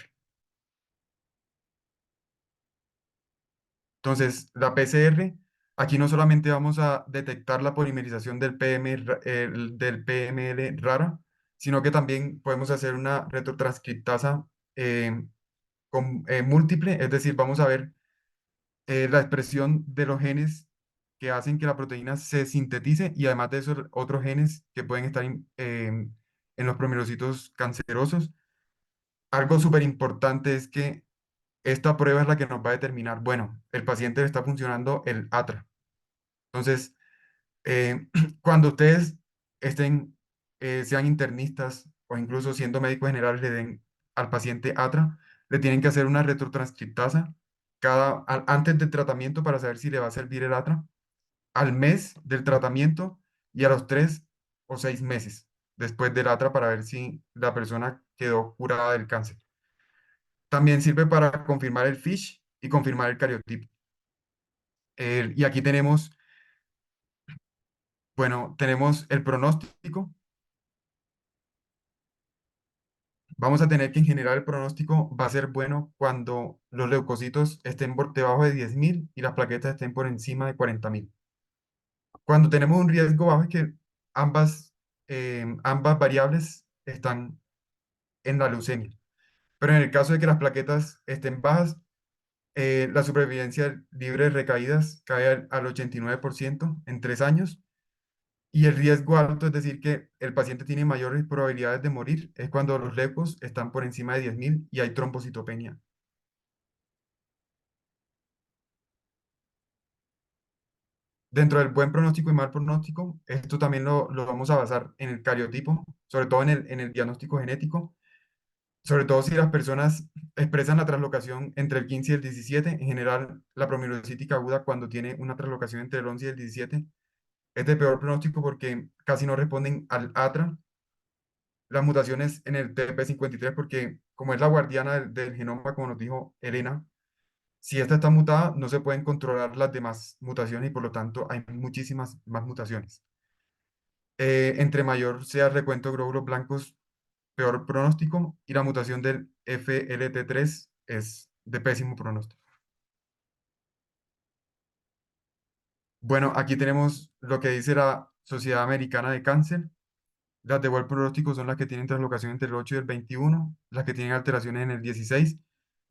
Entonces, la PCR, aquí no solamente vamos a detectar la polimerización del del PML rara, sino que también podemos hacer una retrotranscriptasa eh, múltiple, es decir, vamos a ver la expresión de los genes que hacen que la proteína se sintetice y además de eso otros genes que pueden estar en los promielocitos cancerosos. Algo súper importante es que esta prueba es la que nos va a determinar, bueno, el paciente le está funcionando el ATRA. Entonces, cuando ustedes estén, sean internistas o incluso siendo médicos generales, le den al paciente ATRA, le tienen que hacer una retrotranscriptasa antes del tratamiento para saber si le va a servir el ATRA, al mes del tratamiento y a los 3 o 6 meses después del ATRA para ver si la persona quedó curada del cáncer. También sirve para confirmar el FISH y confirmar el cariotipo. Y aquí tenemos, bueno, tenemos el pronóstico. Vamos a tener que en general el pronóstico va a ser bueno cuando los leucocitos estén por debajo de 10.000 y las plaquetas estén por encima de 40.000. Cuando tenemos un riesgo bajo es que ambas variables están en la leucemia. Pero en el caso de que las plaquetas estén bajas, la supervivencia libre de recaídas cae al 89% en 3 años. Y el riesgo alto, es decir, que el paciente tiene mayores probabilidades de morir, es cuando los leucos están por encima de 10.000 y hay trombocitopenia. Dentro del buen pronóstico y mal pronóstico, esto también lo vamos a basar en el cariotipo, sobre todo en el diagnóstico genético, sobre todo si las personas expresan la translocación entre el 15 y el 17. En general, la promielocítica aguda, cuando tiene una translocación entre el 11 y el 17, es de peor pronóstico porque casi no responden al ATRA, las mutaciones en el TP53, porque como es la guardiana del genoma, como nos dijo Elena, si esta está mutada, no se pueden controlar las demás mutaciones y por lo tanto hay muchísimas más mutaciones. Entre mayor sea el recuento de glóbulos blancos, peor pronóstico, y la mutación del FLT3 es de pésimo pronóstico. Bueno, aquí tenemos lo que dice la Sociedad Americana de Cáncer. Las de buen pronóstico son las que tienen translocación entre el 8 y el 21, las que tienen alteraciones en el 16,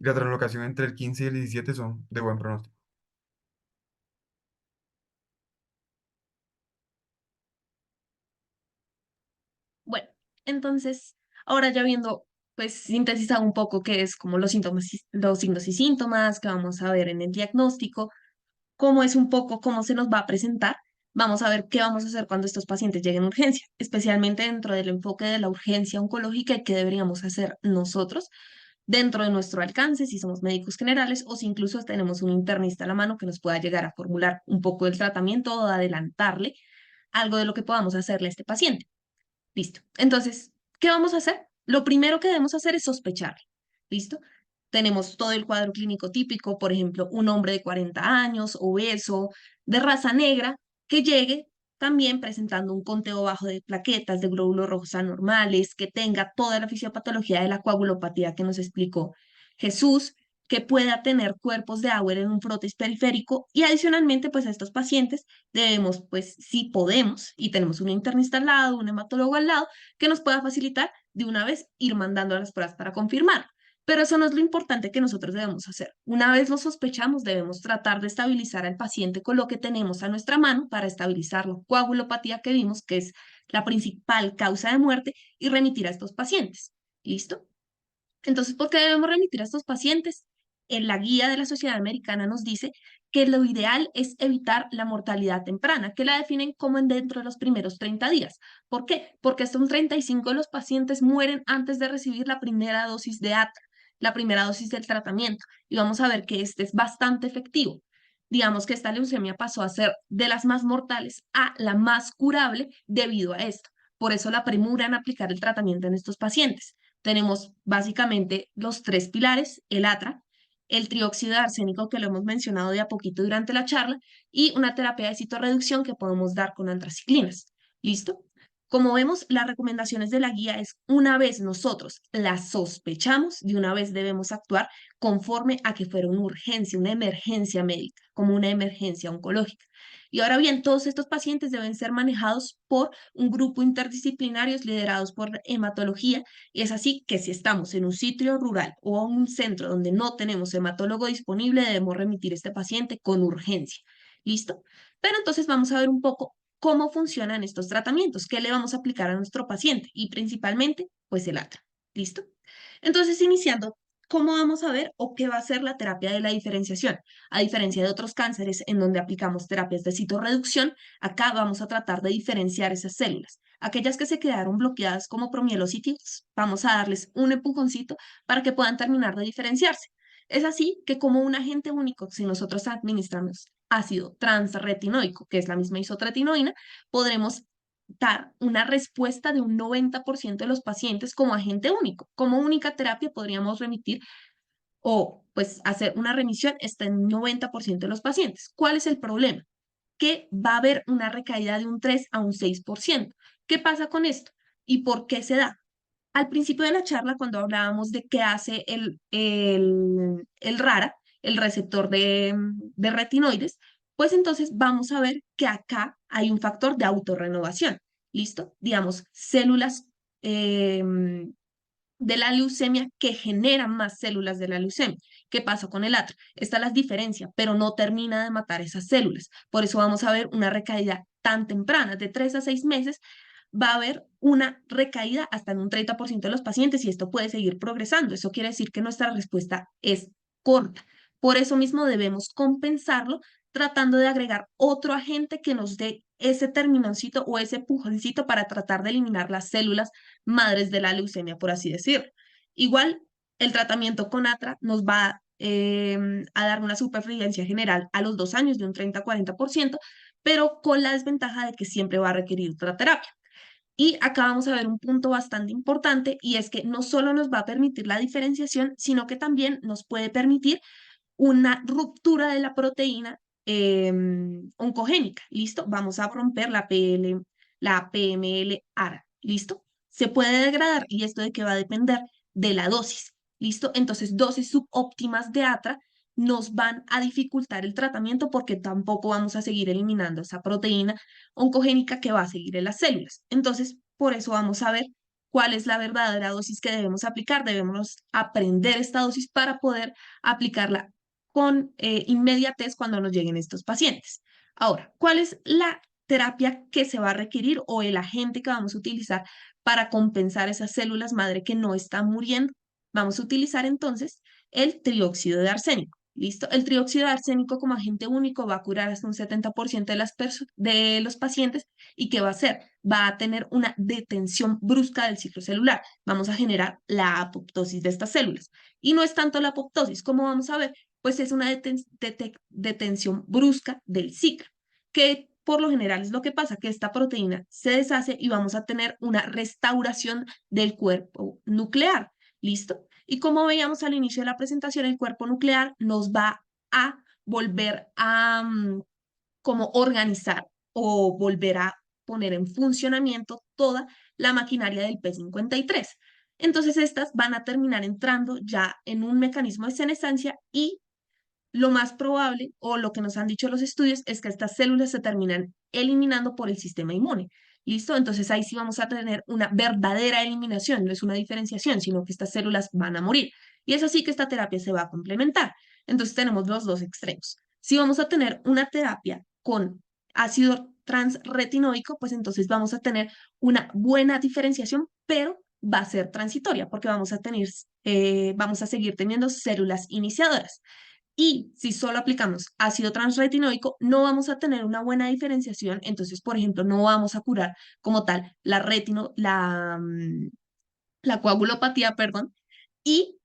y la translocación entre el 15 y el 17 son de buen pronóstico. Bueno, entonces, ahora ya viendo, pues sintetizado un poco qué es como los síntomas, los signos y síntomas que vamos a ver en el diagnóstico, cómo es un poco cómo se nos va a presentar, vamos a ver qué vamos a hacer cuando estos pacientes lleguen a urgencia, especialmente dentro del enfoque de la urgencia oncológica y qué deberíamos hacer nosotros dentro de nuestro alcance, si somos médicos generales o si incluso tenemos un internista a la mano que nos pueda llegar a formular un poco el tratamiento o adelantarle algo de lo que podamos hacerle a este paciente. Listo. Entonces, ¿qué vamos a hacer? Lo primero que debemos hacer es sospechar. ¿Listo? Tenemos todo el cuadro clínico típico, por ejemplo, un hombre de 40 años, obeso, de raza negra, que llegue también presentando un conteo bajo de plaquetas, de glóbulos rojos anormales, que tenga toda la fisiopatología de la coagulopatía que nos explicó Jesús, que pueda tener cuerpos de Auer en un frotis periférico y adicionalmente, pues a estos pacientes debemos, pues si podemos, y tenemos un internista al lado, un hematólogo al lado, que nos pueda facilitar de una vez ir mandando a las pruebas para confirmar. Pero eso no es lo importante que nosotros debemos hacer. Una vez lo sospechamos, debemos tratar de estabilizar al paciente con lo que tenemos a nuestra mano para estabilizar la coagulopatía que vimos, que es la principal causa de muerte, y remitir a estos pacientes. ¿Listo? Entonces, ¿por qué debemos remitir a estos pacientes? En la guía de la Sociedad Americana nos dice que lo ideal es evitar la mortalidad temprana, que la definen como en dentro de los primeros 30 días. ¿Por qué? Porque hasta un 35 de los pacientes mueren antes de recibir la primera dosis de ATRA, la primera dosis del tratamiento. Y vamos a ver que este es bastante efectivo. Digamos que esta leucemia pasó a ser de las más mortales a la más curable debido a esto. Por eso la premura en aplicar el tratamiento en estos pacientes. Tenemos básicamente los tres pilares, el ATRA, el trióxido de arsénico que lo hemos mencionado de a poquito durante la charla y una terapia de citorreducción que podemos dar con antraciclinas. ¿Listo? Como vemos, las recomendaciones de la guía es una vez nosotros las sospechamos, de una vez debemos actuar conforme a que fuera una urgencia, una emergencia médica, como una emergencia oncológica. Y ahora bien, todos estos pacientes deben ser manejados por un grupo interdisciplinario liderados por hematología, y es así que si estamos en un sitio rural o en un centro donde no tenemos hematólogo disponible, debemos remitir este paciente con urgencia. ¿Listo? Pero entonces vamos a ver un poco cómo funcionan estos tratamientos, qué le vamos a aplicar a nuestro paciente y principalmente, pues el ATRA. ¿Listo? Entonces, iniciando, ¿cómo vamos a ver o qué va a ser la terapia de la diferenciación? A diferencia de otros cánceres en donde aplicamos terapias de citorreducción, acá vamos a tratar de diferenciar esas células. Aquellas que se quedaron bloqueadas como promielocitos, vamos a darles un empujoncito para que puedan terminar de diferenciarse. Es así que como un agente único, si nosotros administramos ácido transretinoico, que es la misma isotretinoína, podremos dar una respuesta de un 90% de los pacientes como agente único. Como única terapia podríamos remitir o pues hacer una remisión hasta en 90% de los pacientes. ¿Cuál es el problema? Que va a haber una recaída de un 3 a un 6%. ¿Qué pasa con esto? ¿Y por qué se da? Al principio de la charla, cuando hablábamos de qué hace el RARA, el receptor de retinoides, pues entonces vamos a ver que acá hay un factor de autorrenovación. ¿Listo? Digamos, células de la leucemia que generan más células de la leucemia. ¿Qué pasa con el ATRA? Esta las diferencia, pero no termina de matar esas células. Por eso vamos a ver una recaída tan temprana, de 3 a 6 meses, va a haber una recaída hasta en un 30% de los pacientes y esto puede seguir progresando. Eso quiere decir que nuestra respuesta es corta. Por eso mismo debemos compensarlo tratando de agregar otro agente que nos dé ese terminoncito o ese pujoncito para tratar de eliminar las células madres de la leucemia, por así decirlo. Igual, el tratamiento con ATRA nos va a dar una supervivencia general a los 2 años de un 30-40%, pero con la desventaja de que siempre va a requerir otra terapia. Y acá vamos a ver un punto bastante importante y es que no solo nos va a permitir la diferenciación, sino que también nos puede permitir una ruptura de la proteína oncogénica. ¿Listo? Vamos a romper la PML-ARA. ¿Listo? Se puede degradar y esto de qué va a depender de la dosis. ¿Listo? Entonces, dosis subóptimas de ATRA nos van a dificultar el tratamiento porque tampoco vamos a seguir eliminando esa proteína oncogénica que va a seguir en las células. Entonces, por eso vamos a ver cuál es la verdadera dosis que debemos aplicar. Debemos aprender esta dosis para poder aplicarla con inmediatez cuando nos lleguen estos pacientes. Ahora, ¿cuál es la terapia que se va a requerir o el agente que vamos a utilizar para compensar esas células madre que no están muriendo? Vamos a utilizar entonces el trióxido de arsénico. ¿Listo? El trióxido de arsénico como agente único va a curar hasta un 70% de los pacientes y ¿qué va a hacer? Va a tener una detención brusca del ciclo celular. Vamos a generar la apoptosis de estas células. Y no es tanto la apoptosis, como vamos a ver, pues es una detención brusca del ciclo, que por lo general es lo que pasa, que esta proteína se deshace y vamos a tener una restauración del cuerpo nuclear. ¿Listo? Y como veíamos al inicio de la presentación, el cuerpo nuclear nos va a volver a como organizar o volver a poner en funcionamiento toda la maquinaria del P53. Entonces estas van a terminar entrando ya en un mecanismo de senescencia y lo más probable, o lo que nos han dicho los estudios, es que estas células se terminan eliminando por el sistema inmune. ¿Listo? Entonces ahí sí vamos a tener una verdadera eliminación, no es una diferenciación, sino que estas células van a morir. Y es así que esta terapia se va a complementar. Entonces tenemos los dos extremos. Si vamos a tener una terapia con ácido transretinoico, pues entonces vamos a tener una buena diferenciación, pero va a ser transitoria porque vamos a seguir teniendo células iniciadoras. Y si solo aplicamos ácido transretinoico, no vamos a tener una buena diferenciación. Entonces, por ejemplo, no vamos a curar como tal la coagulopatía, perdón. Y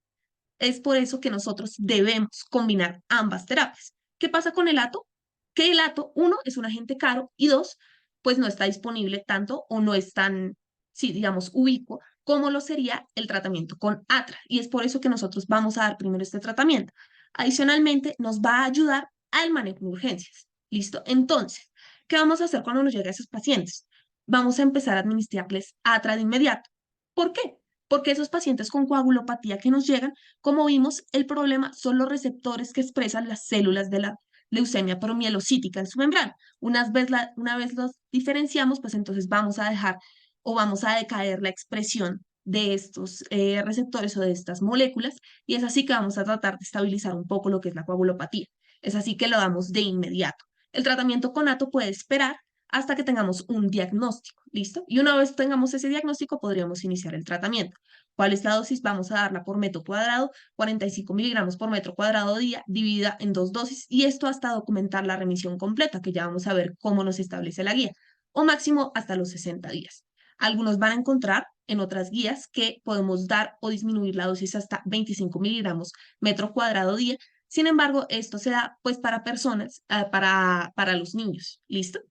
es por eso que nosotros debemos combinar ambas terapias. ¿Qué pasa con el ATO? Que el ATO, uno, es un agente caro y dos, pues no está disponible tanto o no es tan, sí, digamos, ubicuo como lo sería el tratamiento con ATRA. Y es por eso que nosotros vamos a dar primero este tratamiento. Adicionalmente, nos va a ayudar al manejo de urgencias. ¿Listo? Entonces, ¿qué vamos a hacer cuando nos lleguen esos pacientes? vamos a empezar a administrarles atra de inmediato. ¿Por qué? Porque esos pacientes con coagulopatía que nos llegan, como vimos, el problema son los receptores que expresan las células de la leucemia promielocítica en su membrana. Una vez los diferenciamos, pues entonces vamos a dejar o vamos a decaer la expresión de estos receptores o de estas moléculas, y es así que vamos a tratar de estabilizar un poco lo que es la coagulopatía. Es así que lo damos de inmediato. El tratamiento con ATO puede esperar hasta que tengamos un diagnóstico, ¿listo? Y una vez tengamos ese diagnóstico, podríamos iniciar el tratamiento. ¿Cuál es la dosis? Vamos a darla por metro cuadrado, 45 miligramos por metro cuadrado día, dividida en 2 dosis, y esto hasta documentar la remisión completa, que ya vamos a ver cómo nos establece la guía, o máximo hasta los 60 días. Algunos van a encontrar en otras guías que podemos dar o disminuir la dosis hasta 25 miligramos metro cuadrado día. Sin embargo, esto se da pues para personas, para los niños, ¿listo?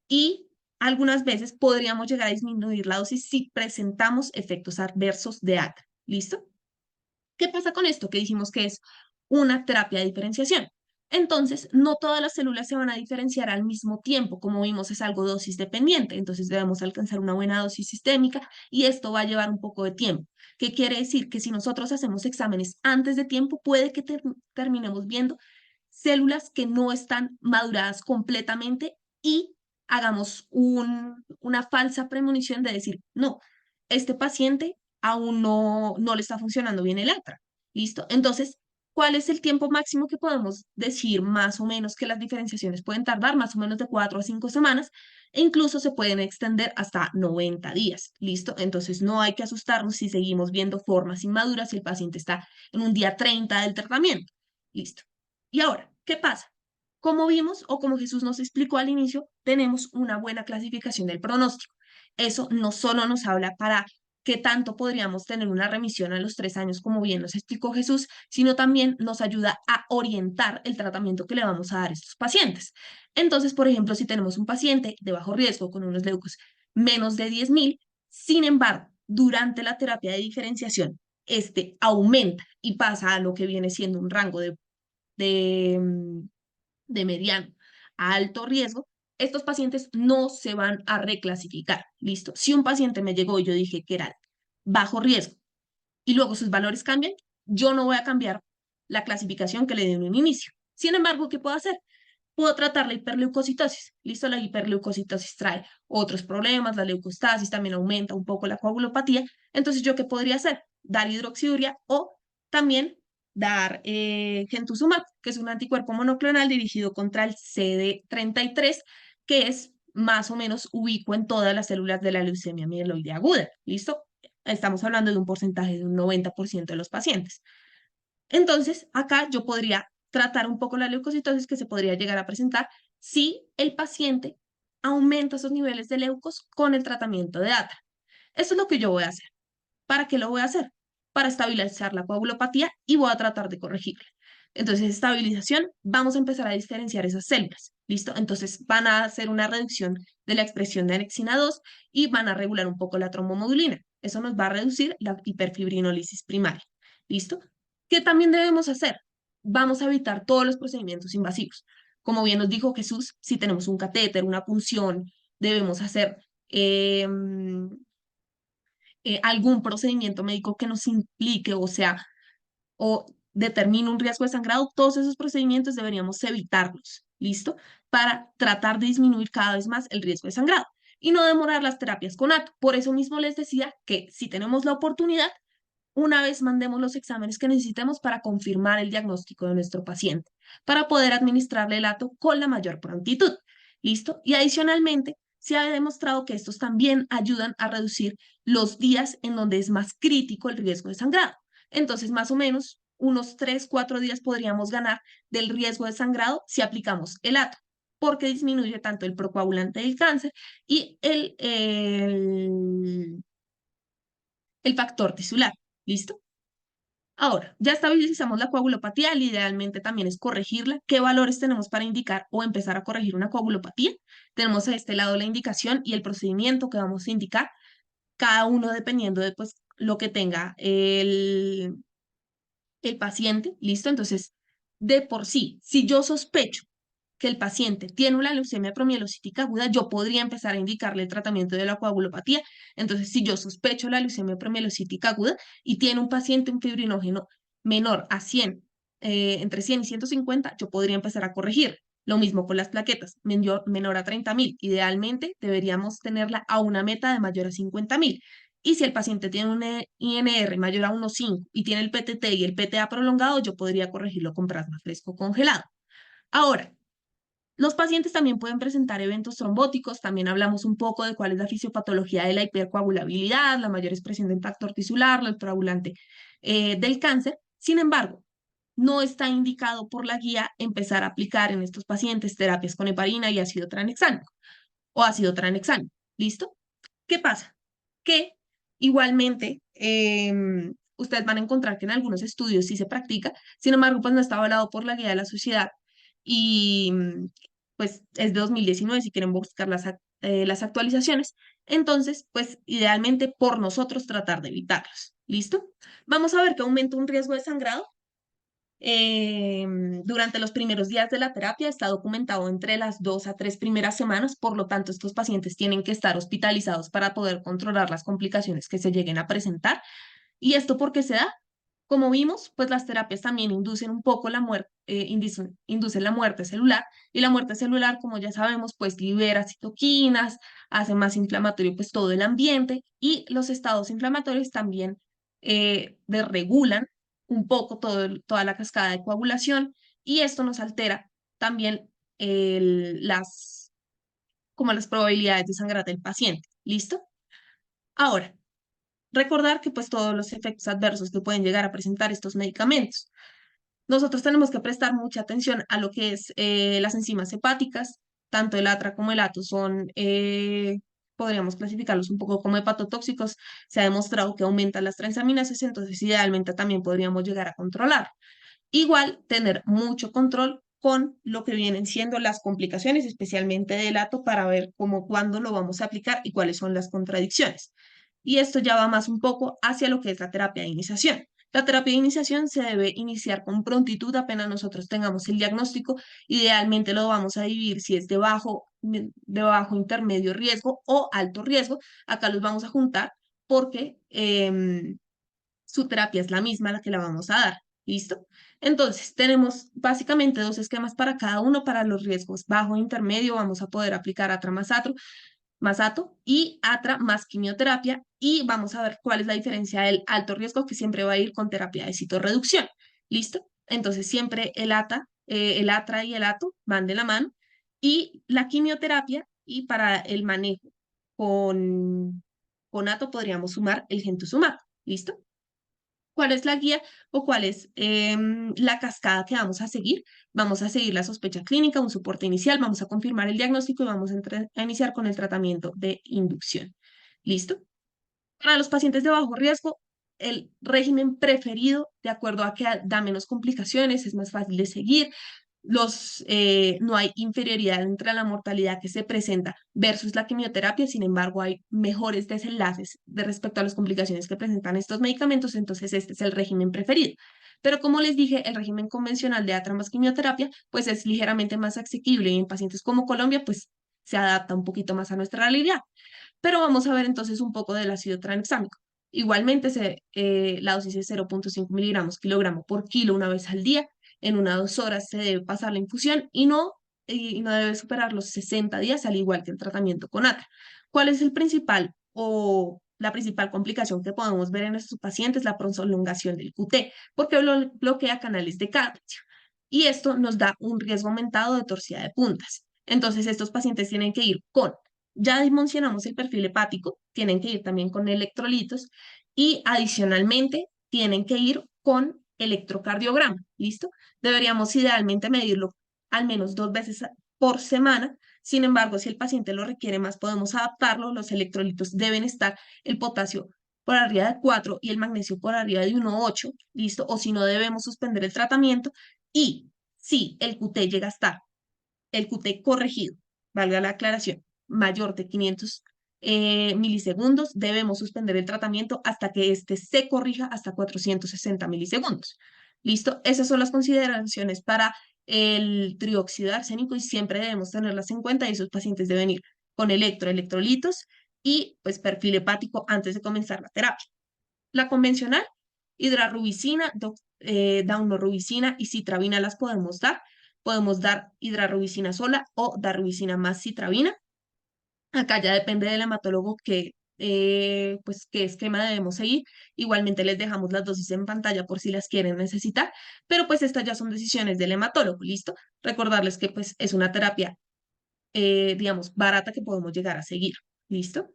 Y algunas veces podríamos llegar a disminuir la dosis si presentamos efectos adversos de ATRA. ¿Listo? ¿Qué pasa con esto? Que dijimos que es una terapia de diferenciación. Entonces, no todas las células se van a diferenciar al mismo tiempo. Como vimos, es algo dosis dependiente. Entonces, debemos alcanzar una buena dosis sistémica y esto va a llevar un poco de tiempo. ¿Qué quiere decir? Que si nosotros hacemos exámenes antes de tiempo, puede que terminemos viendo células que no están maduradas completamente y hagamos una falsa premonición de decir, no, este paciente aún no le está funcionando bien el ATRA. ¿Listo? Entonces, ¿cuál es el tiempo máximo que podemos decir más o menos que las diferenciaciones pueden tardar? Más o menos de 4 a 5 semanas e incluso se pueden extender hasta 90 días. ¿Listo? Entonces, no hay que asustarnos si seguimos viendo formas inmaduras si el paciente está en un día 30 del tratamiento. ¿Listo? Y ahora, ¿qué pasa? Como vimos o como Jesús nos explicó al inicio, tenemos una buena clasificación del pronóstico. Eso no solo nos habla para qué tanto podríamos tener una remisión a los 3 años, como bien nos explicó Jesús, sino también nos ayuda a orientar el tratamiento que le vamos a dar a estos pacientes. Entonces, por ejemplo, si tenemos un paciente de bajo riesgo con unos leucos menos de 10.000, sin embargo, durante la terapia de diferenciación, este aumenta y pasa a lo que viene siendo un rango de, mm, de mediano a alto riesgo, estos pacientes no se van a reclasificar. ¿Listo? Si un paciente me llegó y yo dije que era bajo riesgo y luego sus valores cambian, yo no voy a cambiar la clasificación que le di en un inicio. Sin embargo, ¿qué puedo hacer? Puedo tratar la hiperleucocitosis. ¿Listo? La hiperleucocitosis trae otros problemas, la leucostasis también aumenta un poco la coagulopatía. Entonces, ¿yo qué podría hacer? Dar hidroxiuria o también dar gentusumab, que es un anticuerpo monoclonal dirigido contra el CD33, que es más o menos ubicuo en todas las células de la leucemia mieloide aguda. ¿Listo? Estamos hablando de un porcentaje de un 90% de los pacientes. Entonces, acá yo podría tratar un poco la leucocitosis que se podría llegar a presentar si el paciente aumenta esos niveles de leucos con el tratamiento de ATRA. Eso es lo que yo voy a hacer. ¿Para qué lo voy a hacer? Para estabilizar la coagulopatía y voy a tratar de corregirla. Entonces, estabilización, vamos a empezar a diferenciar esas células. ¿Listo? Entonces, van a hacer una reducción de la expresión de anexina 2 y van a regular un poco la trombomodulina. Eso nos va a reducir la hiperfibrinolisis primaria. ¿Listo? ¿Qué también debemos hacer? Vamos a evitar todos los procedimientos invasivos. Como bien nos dijo Jesús, si tenemos un catéter, una punción, debemos hacer algún procedimiento médico que nos implique, o sea, o determine un riesgo de sangrado, todos esos procedimientos deberíamos evitarlos, ¿listo? Para tratar de disminuir cada vez más el riesgo de sangrado y no demorar las terapias con ATO. Por eso mismo les decía que si tenemos la oportunidad, una vez mandemos los exámenes que necesitemos para confirmar el diagnóstico de nuestro paciente, para poder administrarle el ATO con la mayor prontitud. ¿Listo? Y adicionalmente, se ha demostrado que estos también ayudan a reducir los días en donde es más crítico el riesgo de sangrado. Entonces, más o menos, unos 3, 4 días podríamos ganar del riesgo de sangrado si aplicamos el ATO, porque disminuye tanto el procoagulante del cáncer y el factor tisular. ¿Listo? Ahora, ya estabilizamos la coagulopatía, idealmente también es corregirla. ¿Qué valores tenemos para indicar o empezar a corregir una coagulopatía? Tenemos a este lado la indicación y el procedimiento que vamos a indicar, cada uno dependiendo de pues, lo que tenga el paciente, ¿listo? Entonces, de por sí, si yo sospecho que el paciente tiene una leucemia promielocítica aguda, yo podría empezar a indicarle el tratamiento de la coagulopatía. Entonces, si yo sospecho la leucemia promielocítica aguda y tiene un paciente un fibrinógeno menor a 100, entre 100 y 150, yo podría empezar a corregir. Lo mismo con las plaquetas, menor a 30.000. Idealmente deberíamos tenerla a una meta de mayor a 50.000. Y si el paciente tiene un INR mayor a 1,5 y tiene el PTT y el PTA prolongado, yo podría corregirlo con plasma fresco congelado. Ahora, los pacientes también pueden presentar eventos trombóticos. También hablamos un poco de cuál es la fisiopatología de la hipercoagulabilidad, la mayor expresión del factor tisular, el coagulante del cáncer. Sin embargo, no está indicado por la guía empezar a aplicar en estos pacientes terapias con heparina y ácido tranexámico o ácido tranexámico. ¿Listo? ¿Qué pasa? Que igualmente ustedes van a encontrar que en algunos estudios sí se practica, sin embargo, pues no está avalado por la guía de la sociedad y pues es de 2019 si quieren buscar las actualizaciones. Entonces, pues idealmente por nosotros tratar de evitarlos. ¿Listo? Vamos a ver que aumenta un riesgo de sangrado durante los primeros días de la terapia. Está documentado entre las 2 a 3 primeras semanas, por lo tanto, estos pacientes tienen que estar hospitalizados para poder controlar las complicaciones que se lleguen a presentar. ¿Y esto por qué se da? Como vimos, pues las terapias también inducen un poco la muerte, inducen la muerte celular, y la muerte celular, como ya sabemos, pues libera citoquinas, hace más inflamatorio pues todo el ambiente, y los estados inflamatorios también desregulan un poco toda la cascada de coagulación, y esto nos altera también como las probabilidades de sangrar del paciente. ¿Listo? Ahora, recordar que pues todos los efectos adversos que pueden llegar a presentar estos medicamentos. Nosotros tenemos que prestar mucha atención a lo que es las enzimas hepáticas. Tanto el ATRA como el ATO son, podríamos clasificarlos un poco como hepatotóxicos. Se ha demostrado que aumentan las transaminases, entonces idealmente también podríamos llegar a controlar. Igual, tener mucho control con lo que vienen siendo las complicaciones, especialmente del ATO, para ver cómo, cuándo lo vamos a aplicar y cuáles son las contradicciones. Y esto ya va más un poco hacia lo que es la terapia de iniciación. La terapia de iniciación se debe iniciar con prontitud apenas nosotros tengamos el diagnóstico. Idealmente lo vamos a dividir si es de bajo, intermedio riesgo o alto riesgo. Acá los vamos a juntar porque su terapia es la misma a la que la vamos a dar. ¿Listo? Entonces, tenemos básicamente 2 esquemas para cada uno. Para los riesgos bajo e intermedio vamos a poder aplicar atra más ato y atra más quimioterapia, y vamos a ver cuál es la diferencia del alto riesgo, que siempre va a ir con terapia de citorreducción. ¿Listo? Entonces, siempre el atra y el ato van de la mano, y la quimioterapia, y para el manejo con ato podríamos sumar el gentusumab. ¿Listo? ¿Cuál es la guía o cuál es la cascada que vamos a seguir? Vamos a seguir la sospecha clínica, un soporte inicial, vamos a confirmar el diagnóstico y vamos a iniciar con el tratamiento de inducción. ¿Listo? Para los pacientes de bajo riesgo, el régimen preferido, de acuerdo a que da menos complicaciones, es más fácil de seguir, no hay inferioridad entre la mortalidad que se presenta versus la quimioterapia. Sin embargo, hay mejores desenlaces respecto a las complicaciones que presentan estos medicamentos, entonces este es el régimen preferido. Pero como les dije, el régimen convencional de atra más quimioterapia pues es ligeramente más asequible, y en pacientes como Colombia pues se adapta un poquito más a nuestra realidad. Pero vamos a ver entonces un poco del ácido tranexámico. Igualmente, la dosis es 0,5 miligramos kilogramo por kilo una vez al día. En 1 a 2 horas se debe pasar la infusión y no debe superar los 60 días, al igual que el tratamiento con ATRA. ¿Cuál es el principal o la principal complicación que podemos ver en estos pacientes? La prolongación del QT, porque bloquea canales de calcio. Y esto nos da un riesgo aumentado de torsión de puntas. Entonces, estos pacientes tienen que ir con, ya mencionamos el perfil hepático, tienen que ir también con electrolitos, y adicionalmente tienen que ir con electrocardiograma. ¿Listo? Deberíamos idealmente medirlo al menos 2 veces por semana. Sin embargo, si el paciente lo requiere más, podemos adaptarlo. Los electrolitos deben estar el potasio por arriba de 4 y el magnesio por arriba de 1,8. ¿Listo? O si no, debemos suspender el tratamiento. Y si el QT llega a estar, el QT corregido, valga la aclaración, mayor de 500 milisegundos, debemos suspender el tratamiento hasta que éste se corrija hasta 460 milisegundos. ¿Listo? Esas son las consideraciones para el trióxido de arsénico y siempre debemos tenerlas en cuenta y esos pacientes deben ir con electrolitos y pues perfil hepático antes de comenzar la terapia. La convencional, hidrarubicina, daunorubicina y citravina las podemos dar. Podemos dar hidrarubicina sola o darubicina más citravina. Acá ya depende del hematólogo pues, qué esquema debemos seguir. Igualmente les dejamos las dosis en pantalla por si las quieren necesitar, pero pues estas ya son decisiones del hematólogo, ¿listo? Recordarles que pues es una terapia, digamos, barata que podemos llegar a seguir, ¿listo?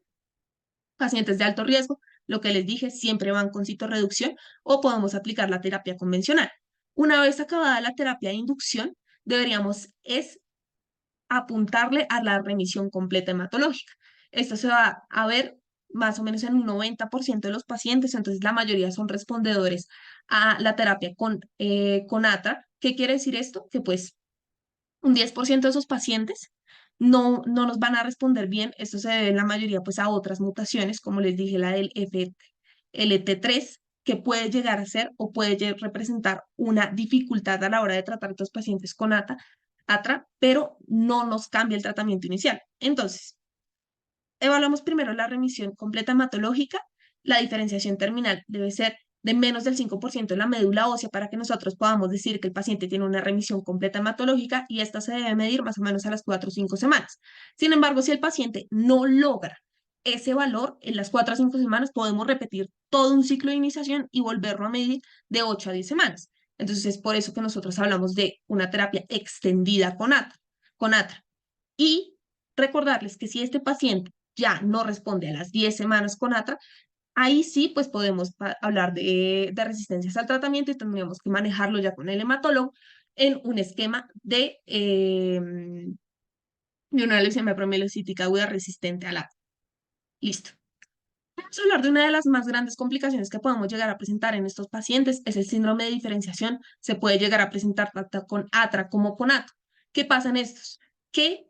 Pacientes de alto riesgo, lo que les dije, siempre van con citorreducción o podemos aplicar la terapia convencional. Una vez acabada la terapia de inducción, deberíamos apuntarle a la remisión completa hematológica. Esto se va a ver más o menos en un 90% de los pacientes, entonces la mayoría son respondedores a la terapia con ATRA. ¿Qué quiere decir esto? Que pues un 10% de esos pacientes no nos van a responder bien. Esto se debe en la mayoría pues a otras mutaciones, como les dije, la del FLT3, que puede llegar a ser o puede representar una dificultad a la hora de tratar a estos pacientes con ATRA, pero no nos cambia el tratamiento inicial. Entonces, evaluamos primero la remisión completa hematológica. La diferenciación terminal debe ser de menos del 5% en la médula ósea para que nosotros podamos decir que el paciente tiene una remisión completa hematológica y esta se debe medir más o menos a las 4 o 5 semanas. Sin embargo, si el paciente no logra ese valor en las 4 a 5 semanas, podemos repetir todo un ciclo de iniciación y volverlo a medir de 8 a 10 semanas. Entonces, es por eso que nosotros hablamos de una terapia extendida con ATRA. Y recordarles que si este paciente ya no responde a las 10 semanas con ATRA, ahí sí pues podemos hablar de resistencias al tratamiento y tendríamos que manejarlo ya con el hematólogo en un esquema de una leucemia promielocítica aguda resistente al ATRA. Listo. Vamos a hablar de una de las más grandes complicaciones que podemos llegar a presentar en estos pacientes, es el síndrome de diferenciación. Se puede llegar a presentar tanto con ATRA como con ATO. ¿Qué pasa en estos? Que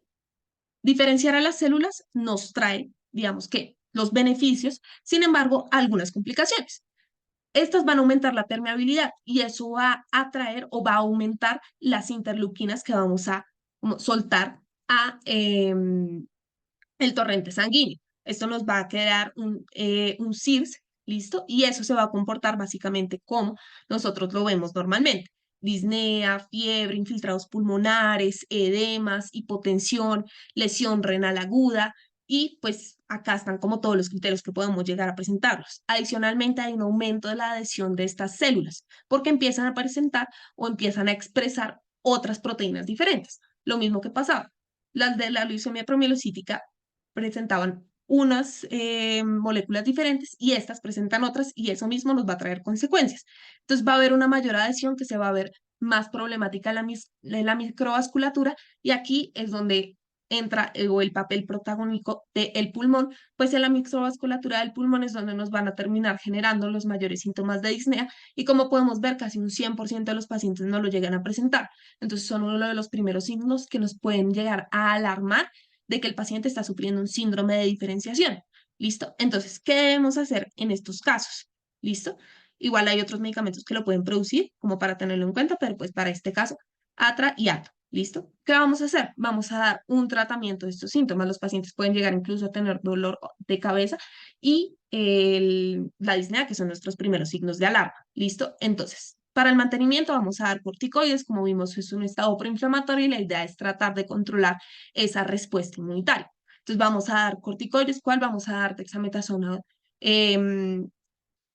diferenciar a las células nos trae, digamos que, los beneficios, sin embargo, algunas complicaciones. Estas van a aumentar la permeabilidad y eso va a atraer o va a aumentar las interleuquinas que vamos a soltar a el torrente sanguíneo. Esto nos va a crear un CIRS, ¿listo? Y eso se va a comportar básicamente como nosotros lo vemos normalmente. Disnea, fiebre, infiltrados pulmonares, edemas, hipotensión, lesión renal aguda, y pues acá están como todos los criterios que podemos llegar a presentarlos. Adicionalmente hay un aumento de la adhesión de estas células porque empiezan a presentar o empiezan a expresar otras proteínas diferentes. Lo mismo que pasaba. Las de la leucemia promielocítica presentaban unas moléculas diferentes y estas presentan otras y eso mismo nos va a traer consecuencias. Entonces va a haber una mayor adhesión que se va a ver más problemática en la microvasculatura y aquí es donde entra o el papel protagónico del pulmón, pues en la microvasculatura del pulmón es donde nos van a terminar generando los mayores síntomas de disnea y como podemos ver casi un 100% de los pacientes no lo llegan a presentar. Entonces son uno de los primeros signos que nos pueden llegar a alarmar de que el paciente está sufriendo un síndrome de diferenciación. ¿Listo? Entonces, ¿qué debemos hacer en estos casos? ¿Listo? Igual hay otros medicamentos que lo pueden producir, como para tenerlo en cuenta, pero pues para este caso, ATRA y ATO. ¿Listo? ¿Qué vamos a hacer? Vamos a dar un tratamiento de estos síntomas. Los pacientes pueden llegar incluso a tener dolor de cabeza y la disnea, que son nuestros primeros signos de alarma. ¿Listo? Entonces, para el mantenimiento vamos a dar corticoides, como vimos es un estado proinflamatorio y la idea es tratar de controlar esa respuesta inmunitaria. Entonces vamos a dar corticoides, ¿cuál? Vamos a dar dexametasona IV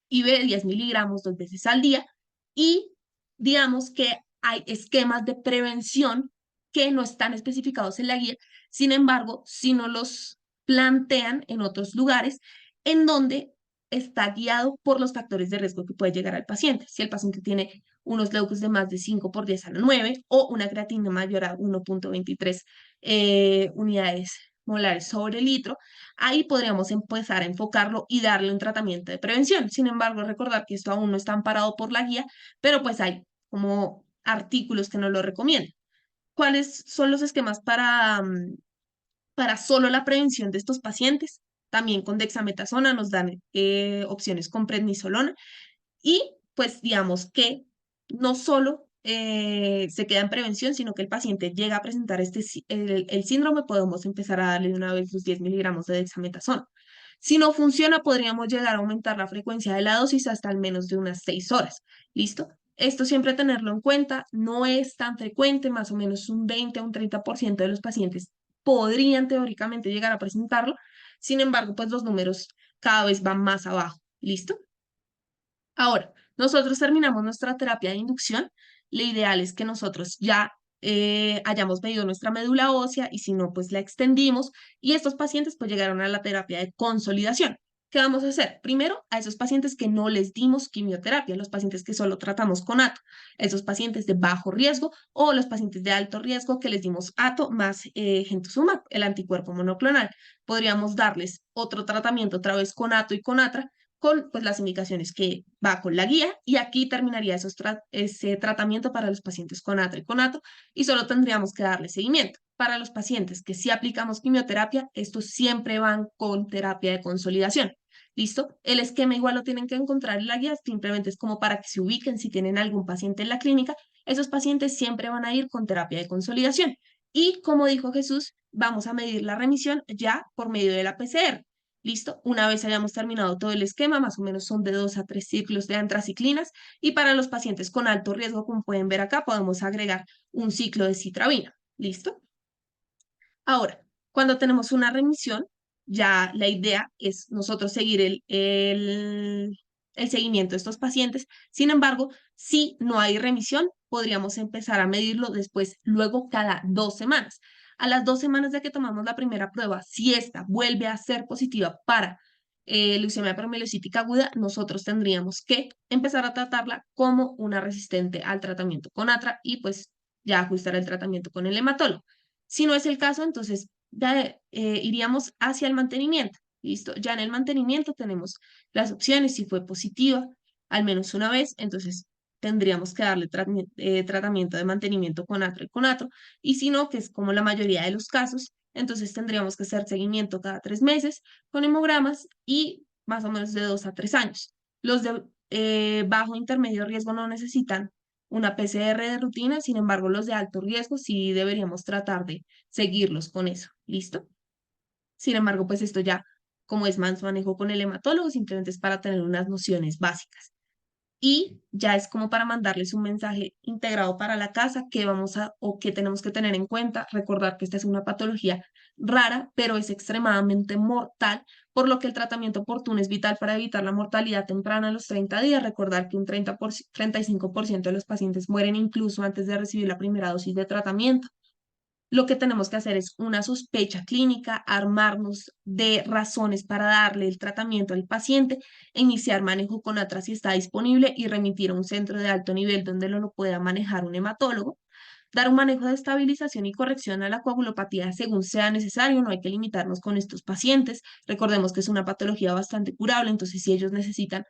10 miligramos 2 veces al día y digamos que hay esquemas de prevención que no están especificados en la guía, sin embargo, si no los plantean en otros lugares en donde está guiado por los factores de riesgo que puede llegar al paciente. Si el paciente tiene unos leucos de más de 5 por 10 a la 9 o una creatina mayor a 1,23 unidades molares sobre litro, ahí podríamos empezar a enfocarlo y darle un tratamiento de prevención. Sin embargo, recordar que esto aún no está amparado por la guía, pero pues hay como artículos que nos lo recomiendan. ¿Cuáles son los esquemas para solo la prevención de estos pacientes? También con dexametasona nos dan opciones con prednisolona y pues digamos que no solo se queda en prevención, sino que el paciente llega a presentar el síndrome, podemos empezar a darle de una vez los 10 miligramos de dexametasona. Si no funciona, podríamos llegar a aumentar la frecuencia de la dosis hasta al menos de unas 6 horas. ¿Listo? Esto siempre tenerlo en cuenta, no es tan frecuente, más o menos un 20 a un 30% de los pacientes podrían teóricamente llegar a presentarlo. Sin embargo, pues los números cada vez van más abajo. ¿Listo? Ahora, nosotros terminamos nuestra terapia de inducción. Lo ideal es que nosotros ya hayamos medido nuestra médula ósea y si no, pues la extendimos y estos pacientes pues llegaron a la terapia de consolidación. ¿Qué vamos a hacer? Primero, a esos pacientes que no les dimos quimioterapia, los pacientes que solo tratamos con ATO, esos pacientes de bajo riesgo o los pacientes de alto riesgo que les dimos ATO más gentusumab, el anticuerpo monoclonal. Podríamos darles otro tratamiento otra vez con ATO y con ATRA con pues, las indicaciones que va con la guía y aquí terminaría ese tratamiento para los pacientes con ATRA y con ATO y solo tendríamos que darle seguimiento. Para los pacientes que sí aplicamos quimioterapia, estos siempre van con terapia de consolidación. ¿Listo? El esquema igual lo tienen que encontrar en la guía, simplemente es como para que se ubiquen si tienen algún paciente en la clínica. Esos pacientes siempre van a ir con terapia de consolidación. Y como dijo Jesús, vamos a medir la remisión ya por medio de la PCR. ¿Listo? Una vez hayamos terminado todo el esquema, más o menos son de 2 a 3 ciclos de antraciclinas y para los pacientes con alto riesgo, como pueden ver acá, podemos agregar un ciclo de citravina. ¿Listo? Ahora, cuando tenemos una remisión, ya la idea es nosotros seguir el seguimiento de estos pacientes. Sin embargo, si no hay remisión, podríamos empezar a medirlo después, luego cada 2 semanas. A las 2 semanas de que tomamos la primera prueba, si esta vuelve a ser positiva para leucemia promielocítica aguda, nosotros tendríamos que empezar a tratarla como una resistente al tratamiento con ATRA y pues ya ajustar el tratamiento con el hematólogo. Si no es el caso, entonces ya, iríamos hacia el mantenimiento. ¿Listo? Ya en el mantenimiento tenemos las opciones, si fue positiva al menos una vez, entonces tendríamos que darle tratamiento de mantenimiento con atro y con atro, y si no, que es como la mayoría de los casos, entonces tendríamos que hacer seguimiento cada 3 meses con hemogramas y más o menos de 2 a 3 años. Los de bajo intermedio riesgo no necesitan una PCR de rutina, sin embargo, los de alto riesgo sí deberíamos tratar de seguirlos con eso. ¿Listo? Sin embargo, pues esto ya, como es más manejo con el hematólogo, simplemente es para tener unas nociones básicas. Y ya es como para mandarles un mensaje integrado para la casa que vamos a o que tenemos que tener en cuenta, recordar que esta es una patología rara, pero es extremadamente mortal, por lo que el tratamiento oportuno es vital para evitar la mortalidad temprana a los 30 días. Recordar que un 35% de los pacientes mueren incluso antes de recibir la primera dosis de tratamiento. Lo que tenemos que hacer es una sospecha clínica, armarnos de razones para darle el tratamiento al paciente, iniciar manejo con ATRA si está disponible y remitir a un centro de alto nivel donde lo pueda manejar un hematólogo, dar un manejo de estabilización y corrección a la coagulopatía según sea necesario, no hay que limitarnos con estos pacientes. Recordemos que es una patología bastante curable, entonces si ellos necesitan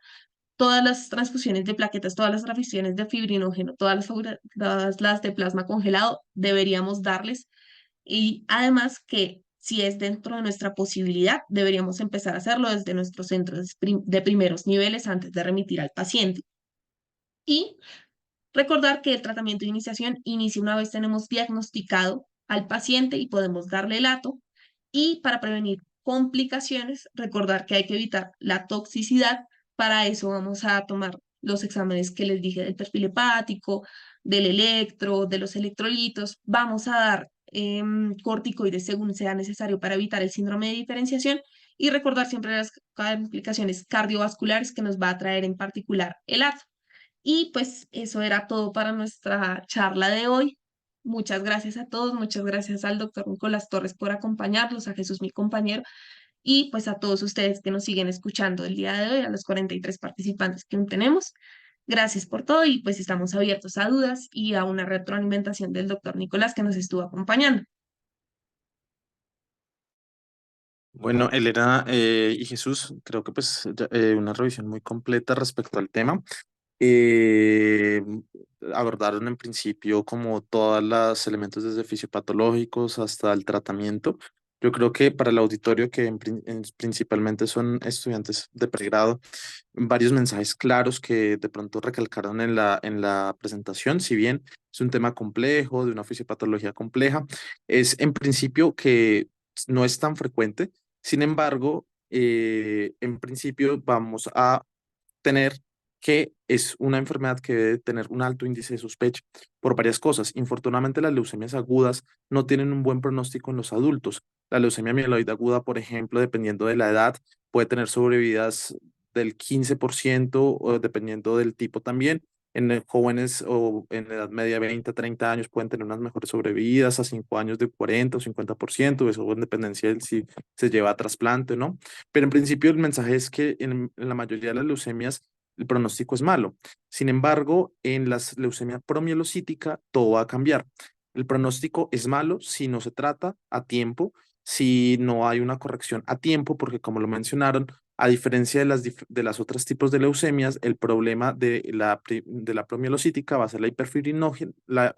todas las transfusiones de plaquetas, todas las transfusiones de fibrinógeno, todas las de plasma congelado, deberíamos darles y además que si es dentro de nuestra posibilidad, deberíamos empezar a hacerlo desde nuestros centros de primeros niveles antes de remitir al paciente. Y recordar que el tratamiento de iniciación inicia una vez tenemos diagnosticado al paciente y podemos darle el ATO. Y para prevenir complicaciones, recordar que hay que evitar la toxicidad. Para eso vamos a tomar los exámenes que les dije del perfil hepático, del electro, de los electrolitos. Vamos a dar corticoides según sea necesario para evitar el síndrome de diferenciación y recordar siempre las complicaciones cardiovasculares que nos va a traer en particular el ATO. Y pues eso era todo para nuestra charla de hoy. Muchas gracias a todos, muchas gracias al doctor Nicolás Torres por acompañarnos, a Jesús, mi compañero, y pues a todos ustedes que nos siguen escuchando el día de hoy, a los 43 participantes que aún tenemos. Gracias por todo y pues estamos abiertos a dudas y a una retroalimentación del doctor Nicolás que nos estuvo acompañando. Bueno, Elena y Jesús, creo que pues una revisión muy completa respecto al tema. Eh, Abordaron en principio como todos los elementos desde fisiopatológicos hasta el tratamiento. Yo creo que para el auditorio, que principalmente son estudiantes de pregrado, varios mensajes claros que de pronto recalcaron en la presentación, si bien es un tema complejo, de una fisiopatología compleja, es en principio que no es tan frecuente. Sin embargo, en principio vamos a tener que es una enfermedad que debe tener un alto índice de sospecha por varias cosas. Infortunadamente, las leucemias agudas no tienen un buen pronóstico en los adultos. La leucemia mieloide aguda, por ejemplo, dependiendo de la edad, puede tener sobrevidas del 15% o dependiendo del tipo también. En jóvenes o en edad media 20 a 30 años pueden tener unas mejores sobrevividas, a 5 años de 40 o 50%, eso en dependencia de si se lleva a trasplante o no. Pero en principio el mensaje es que en la mayoría de las leucemias el pronóstico es malo. Sin embargo, en la leucemia promielocítica todo va a cambiar. El pronóstico es malo si no se trata a tiempo, si no hay una corrección a tiempo, porque como lo mencionaron, a diferencia de de las otros tipos de leucemias, el problema de la promielocítica va a ser la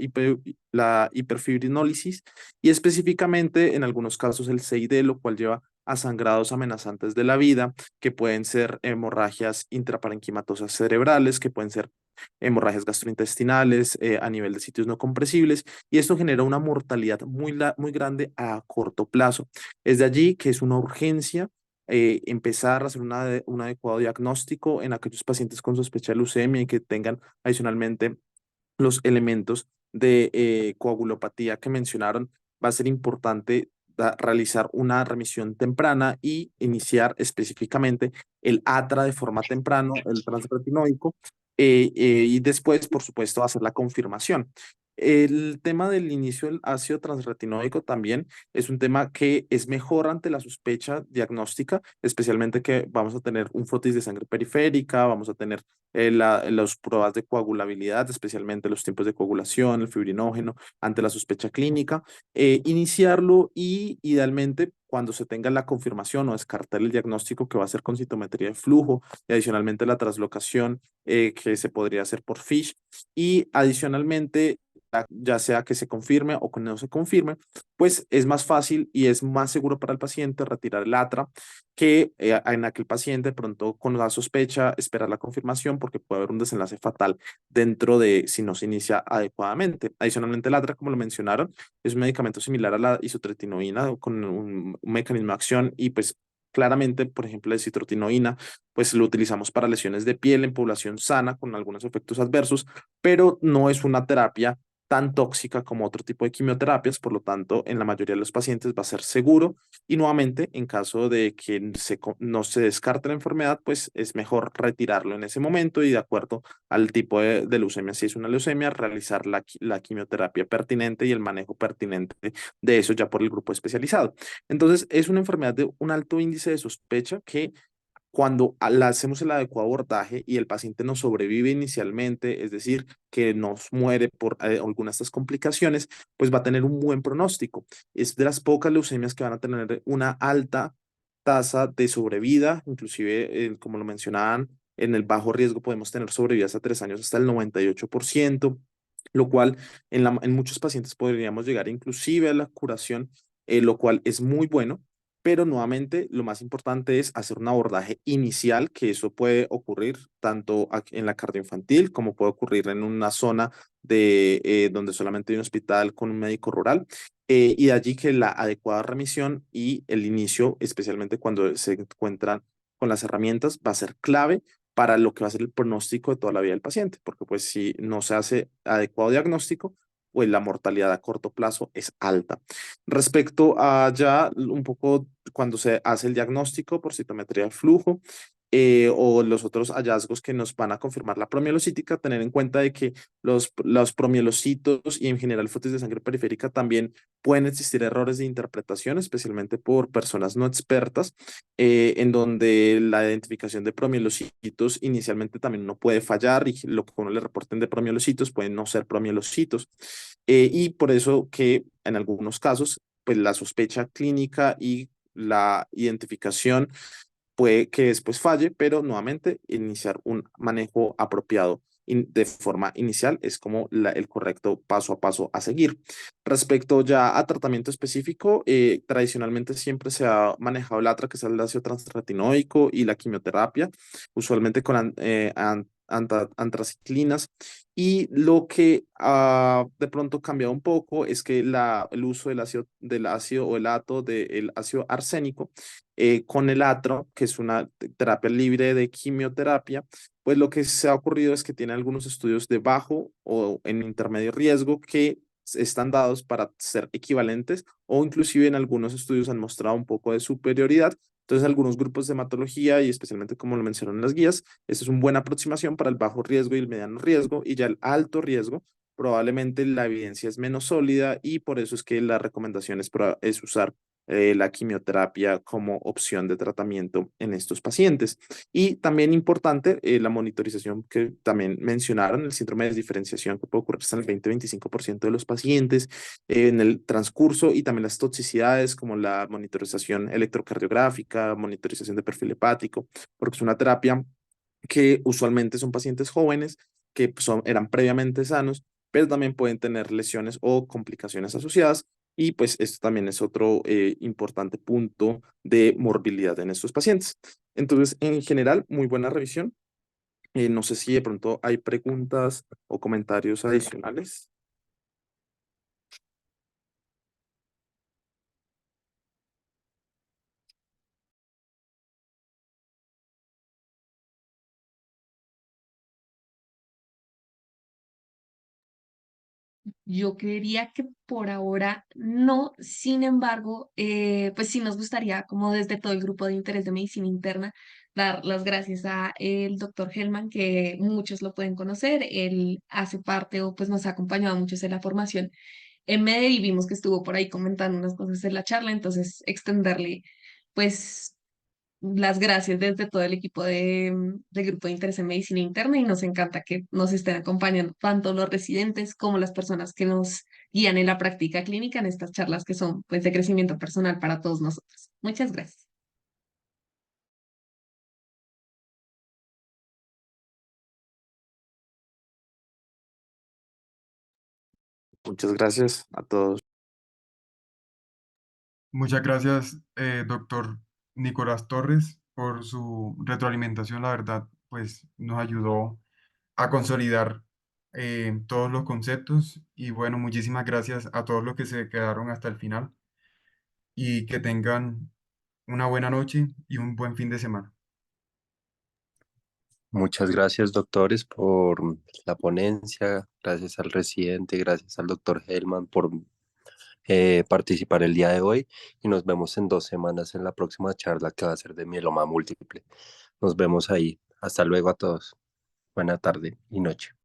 hiperfibrinólisis y específicamente en algunos casos el CID, lo cual lleva a sangrados amenazantes de la vida, que pueden ser hemorragias intraparenquimatosas cerebrales, que pueden ser hemorragias gastrointestinales a nivel de sitios no compresibles, y esto genera una mortalidad muy grande a corto plazo. Es de allí que es una urgencia empezar a hacer un adecuado diagnóstico en aquellos pacientes con sospecha de leucemia y que tengan adicionalmente los elementos de coagulopatía que mencionaron. Va a ser importante realizar una remisión temprana y iniciar específicamente el ATRA de forma temprana, el transretinoico, y después, por supuesto, hacer la confirmación. El tema del inicio del ácido transretinoico también es un tema que es mejor ante la sospecha diagnóstica, especialmente que vamos a tener un frotis de sangre periférica, vamos a tener las pruebas de coagulabilidad, especialmente los tiempos de coagulación, el fibrinógeno, ante la sospecha clínica, iniciarlo y idealmente cuando se tenga la confirmación o descartar el diagnóstico que va a ser con citometría de flujo y adicionalmente la translocación que se podría hacer por FISH y adicionalmente ya sea que se confirme o que no se confirme, pues es más fácil y es más seguro para el paciente retirar el ATRA que en aquel paciente pronto con la sospecha esperar la confirmación porque puede haber un desenlace fatal dentro de si no se inicia adecuadamente. Adicionalmente, el ATRA, como lo mencionaron, es un medicamento similar a la isotretinoína con un mecanismo de acción y pues claramente, por ejemplo, la isotretinoína, pues lo utilizamos para lesiones de piel en población sana con algunos efectos adversos, pero no es una terapia tan tóxica como otro tipo de quimioterapias, por lo tanto, en la mayoría de los pacientes va a ser seguro y nuevamente, en caso de que no se descarte la enfermedad, pues es mejor retirarlo en ese momento y de acuerdo al tipo de leucemia, si es una leucemia, realizar la quimioterapia pertinente y el manejo pertinente de eso ya por el grupo especializado. Entonces, es una enfermedad de un alto índice de sospecha que cuando hacemos el adecuado abordaje y el paciente nos sobrevive inicialmente, es decir, que nos muere por algunas de estas complicaciones, pues va a tener un buen pronóstico. Es de las pocas leucemias que van a tener una alta tasa de sobrevida, inclusive, como lo mencionaban, en el bajo riesgo podemos tener sobrevidas a 3 años hasta el 98%, lo cual en muchos pacientes podríamos llegar inclusive a la curación, lo cual es muy bueno, pero nuevamente lo más importante es hacer un abordaje inicial, que eso puede ocurrir tanto en la cardioinfantil como puede ocurrir en una zona donde solamente hay un hospital con un médico rural, y de allí que la adecuada remisión y el inicio, especialmente cuando se encuentran con las herramientas, va a ser clave para lo que va a ser el pronóstico de toda la vida del paciente, porque pues si no se hace adecuado diagnóstico, pues la mortalidad a corto plazo es alta. Respecto a ya un poco cuando se hace el diagnóstico por citometría de flujo o los otros hallazgos que nos van a confirmar la promielocítica, tener en cuenta de que los promielocitos y en general fotos de sangre periférica también pueden existir errores de interpretación, especialmente por personas no expertas, en donde la identificación de promielocitos inicialmente también no puede fallar y lo que uno le reporten de promielocitos pueden no ser promielocitos. Y por eso que en algunos casos, pues la sospecha clínica y la identificación puede que después falle, pero nuevamente iniciar un manejo apropiado de forma inicial es como el correcto paso a paso a seguir. Respecto ya a tratamiento específico, tradicionalmente siempre se ha manejado el ATRA, que es el ácido transretinoico, y la quimioterapia, usualmente con antraciclinas. Y lo que ha de pronto cambiado un poco es que el uso del ácido o el ato del ácido arsénico con el atro, que es una terapia libre de quimioterapia, pues lo que se ha ocurrido es que tiene algunos estudios de bajo o en intermedio riesgo que están dados para ser equivalentes o inclusive en algunos estudios han mostrado un poco de superioridad. Entonces, algunos grupos de hematología y especialmente como lo mencionaron en las guías, esta es una buena aproximación para el bajo riesgo y el mediano riesgo, y ya el alto riesgo, probablemente la evidencia es menos sólida y por eso es que la recomendación es usar la quimioterapia como opción de tratamiento en estos pacientes. Y también importante, la monitorización que también mencionaron, el síndrome de desdiferenciación que puede ocurrir hasta en el 20-25% de los pacientes en el transcurso, y también las toxicidades como la monitorización electrocardiográfica, monitorización de perfil hepático, porque es una terapia que usualmente son pacientes jóvenes que eran previamente sanos, pero también pueden tener lesiones o complicaciones asociadas. Y pues esto también es otro importante punto de morbilidad en estos pacientes. Entonces, en general, muy buena revisión. No sé si de pronto hay preguntas o comentarios adicionales. Yo creería que por ahora no, sin embargo, pues sí nos gustaría, como desde todo el grupo de interés de medicina interna, dar las gracias a el doctor Hellman, que muchos lo pueden conocer. Él hace parte o pues nos ha acompañado muchos en la formación en MEDE y vimos que estuvo por ahí comentando unas cosas en la charla, entonces extenderle pues las gracias desde todo el equipo del grupo de interés en medicina interna, y nos encanta que nos estén acompañando tanto los residentes como las personas que nos guían en la práctica clínica en estas charlas que son pues de crecimiento personal para todos nosotros. Muchas gracias. Muchas gracias a todos. Muchas gracias, doctor Nicolás Torres, por su retroalimentación. La verdad, pues nos ayudó a consolidar todos los conceptos. Y bueno, muchísimas gracias a todos los que se quedaron hasta el final y que tengan una buena noche y un buen fin de semana. Muchas gracias, doctores, por la ponencia. Gracias al residente, gracias al doctor Hellman por participar el día de hoy. Y nos vemos en 2 semanas en la próxima charla que va a ser de mieloma múltiple. Nos vemos ahí. Hasta luego a todos. Buena tarde y noche.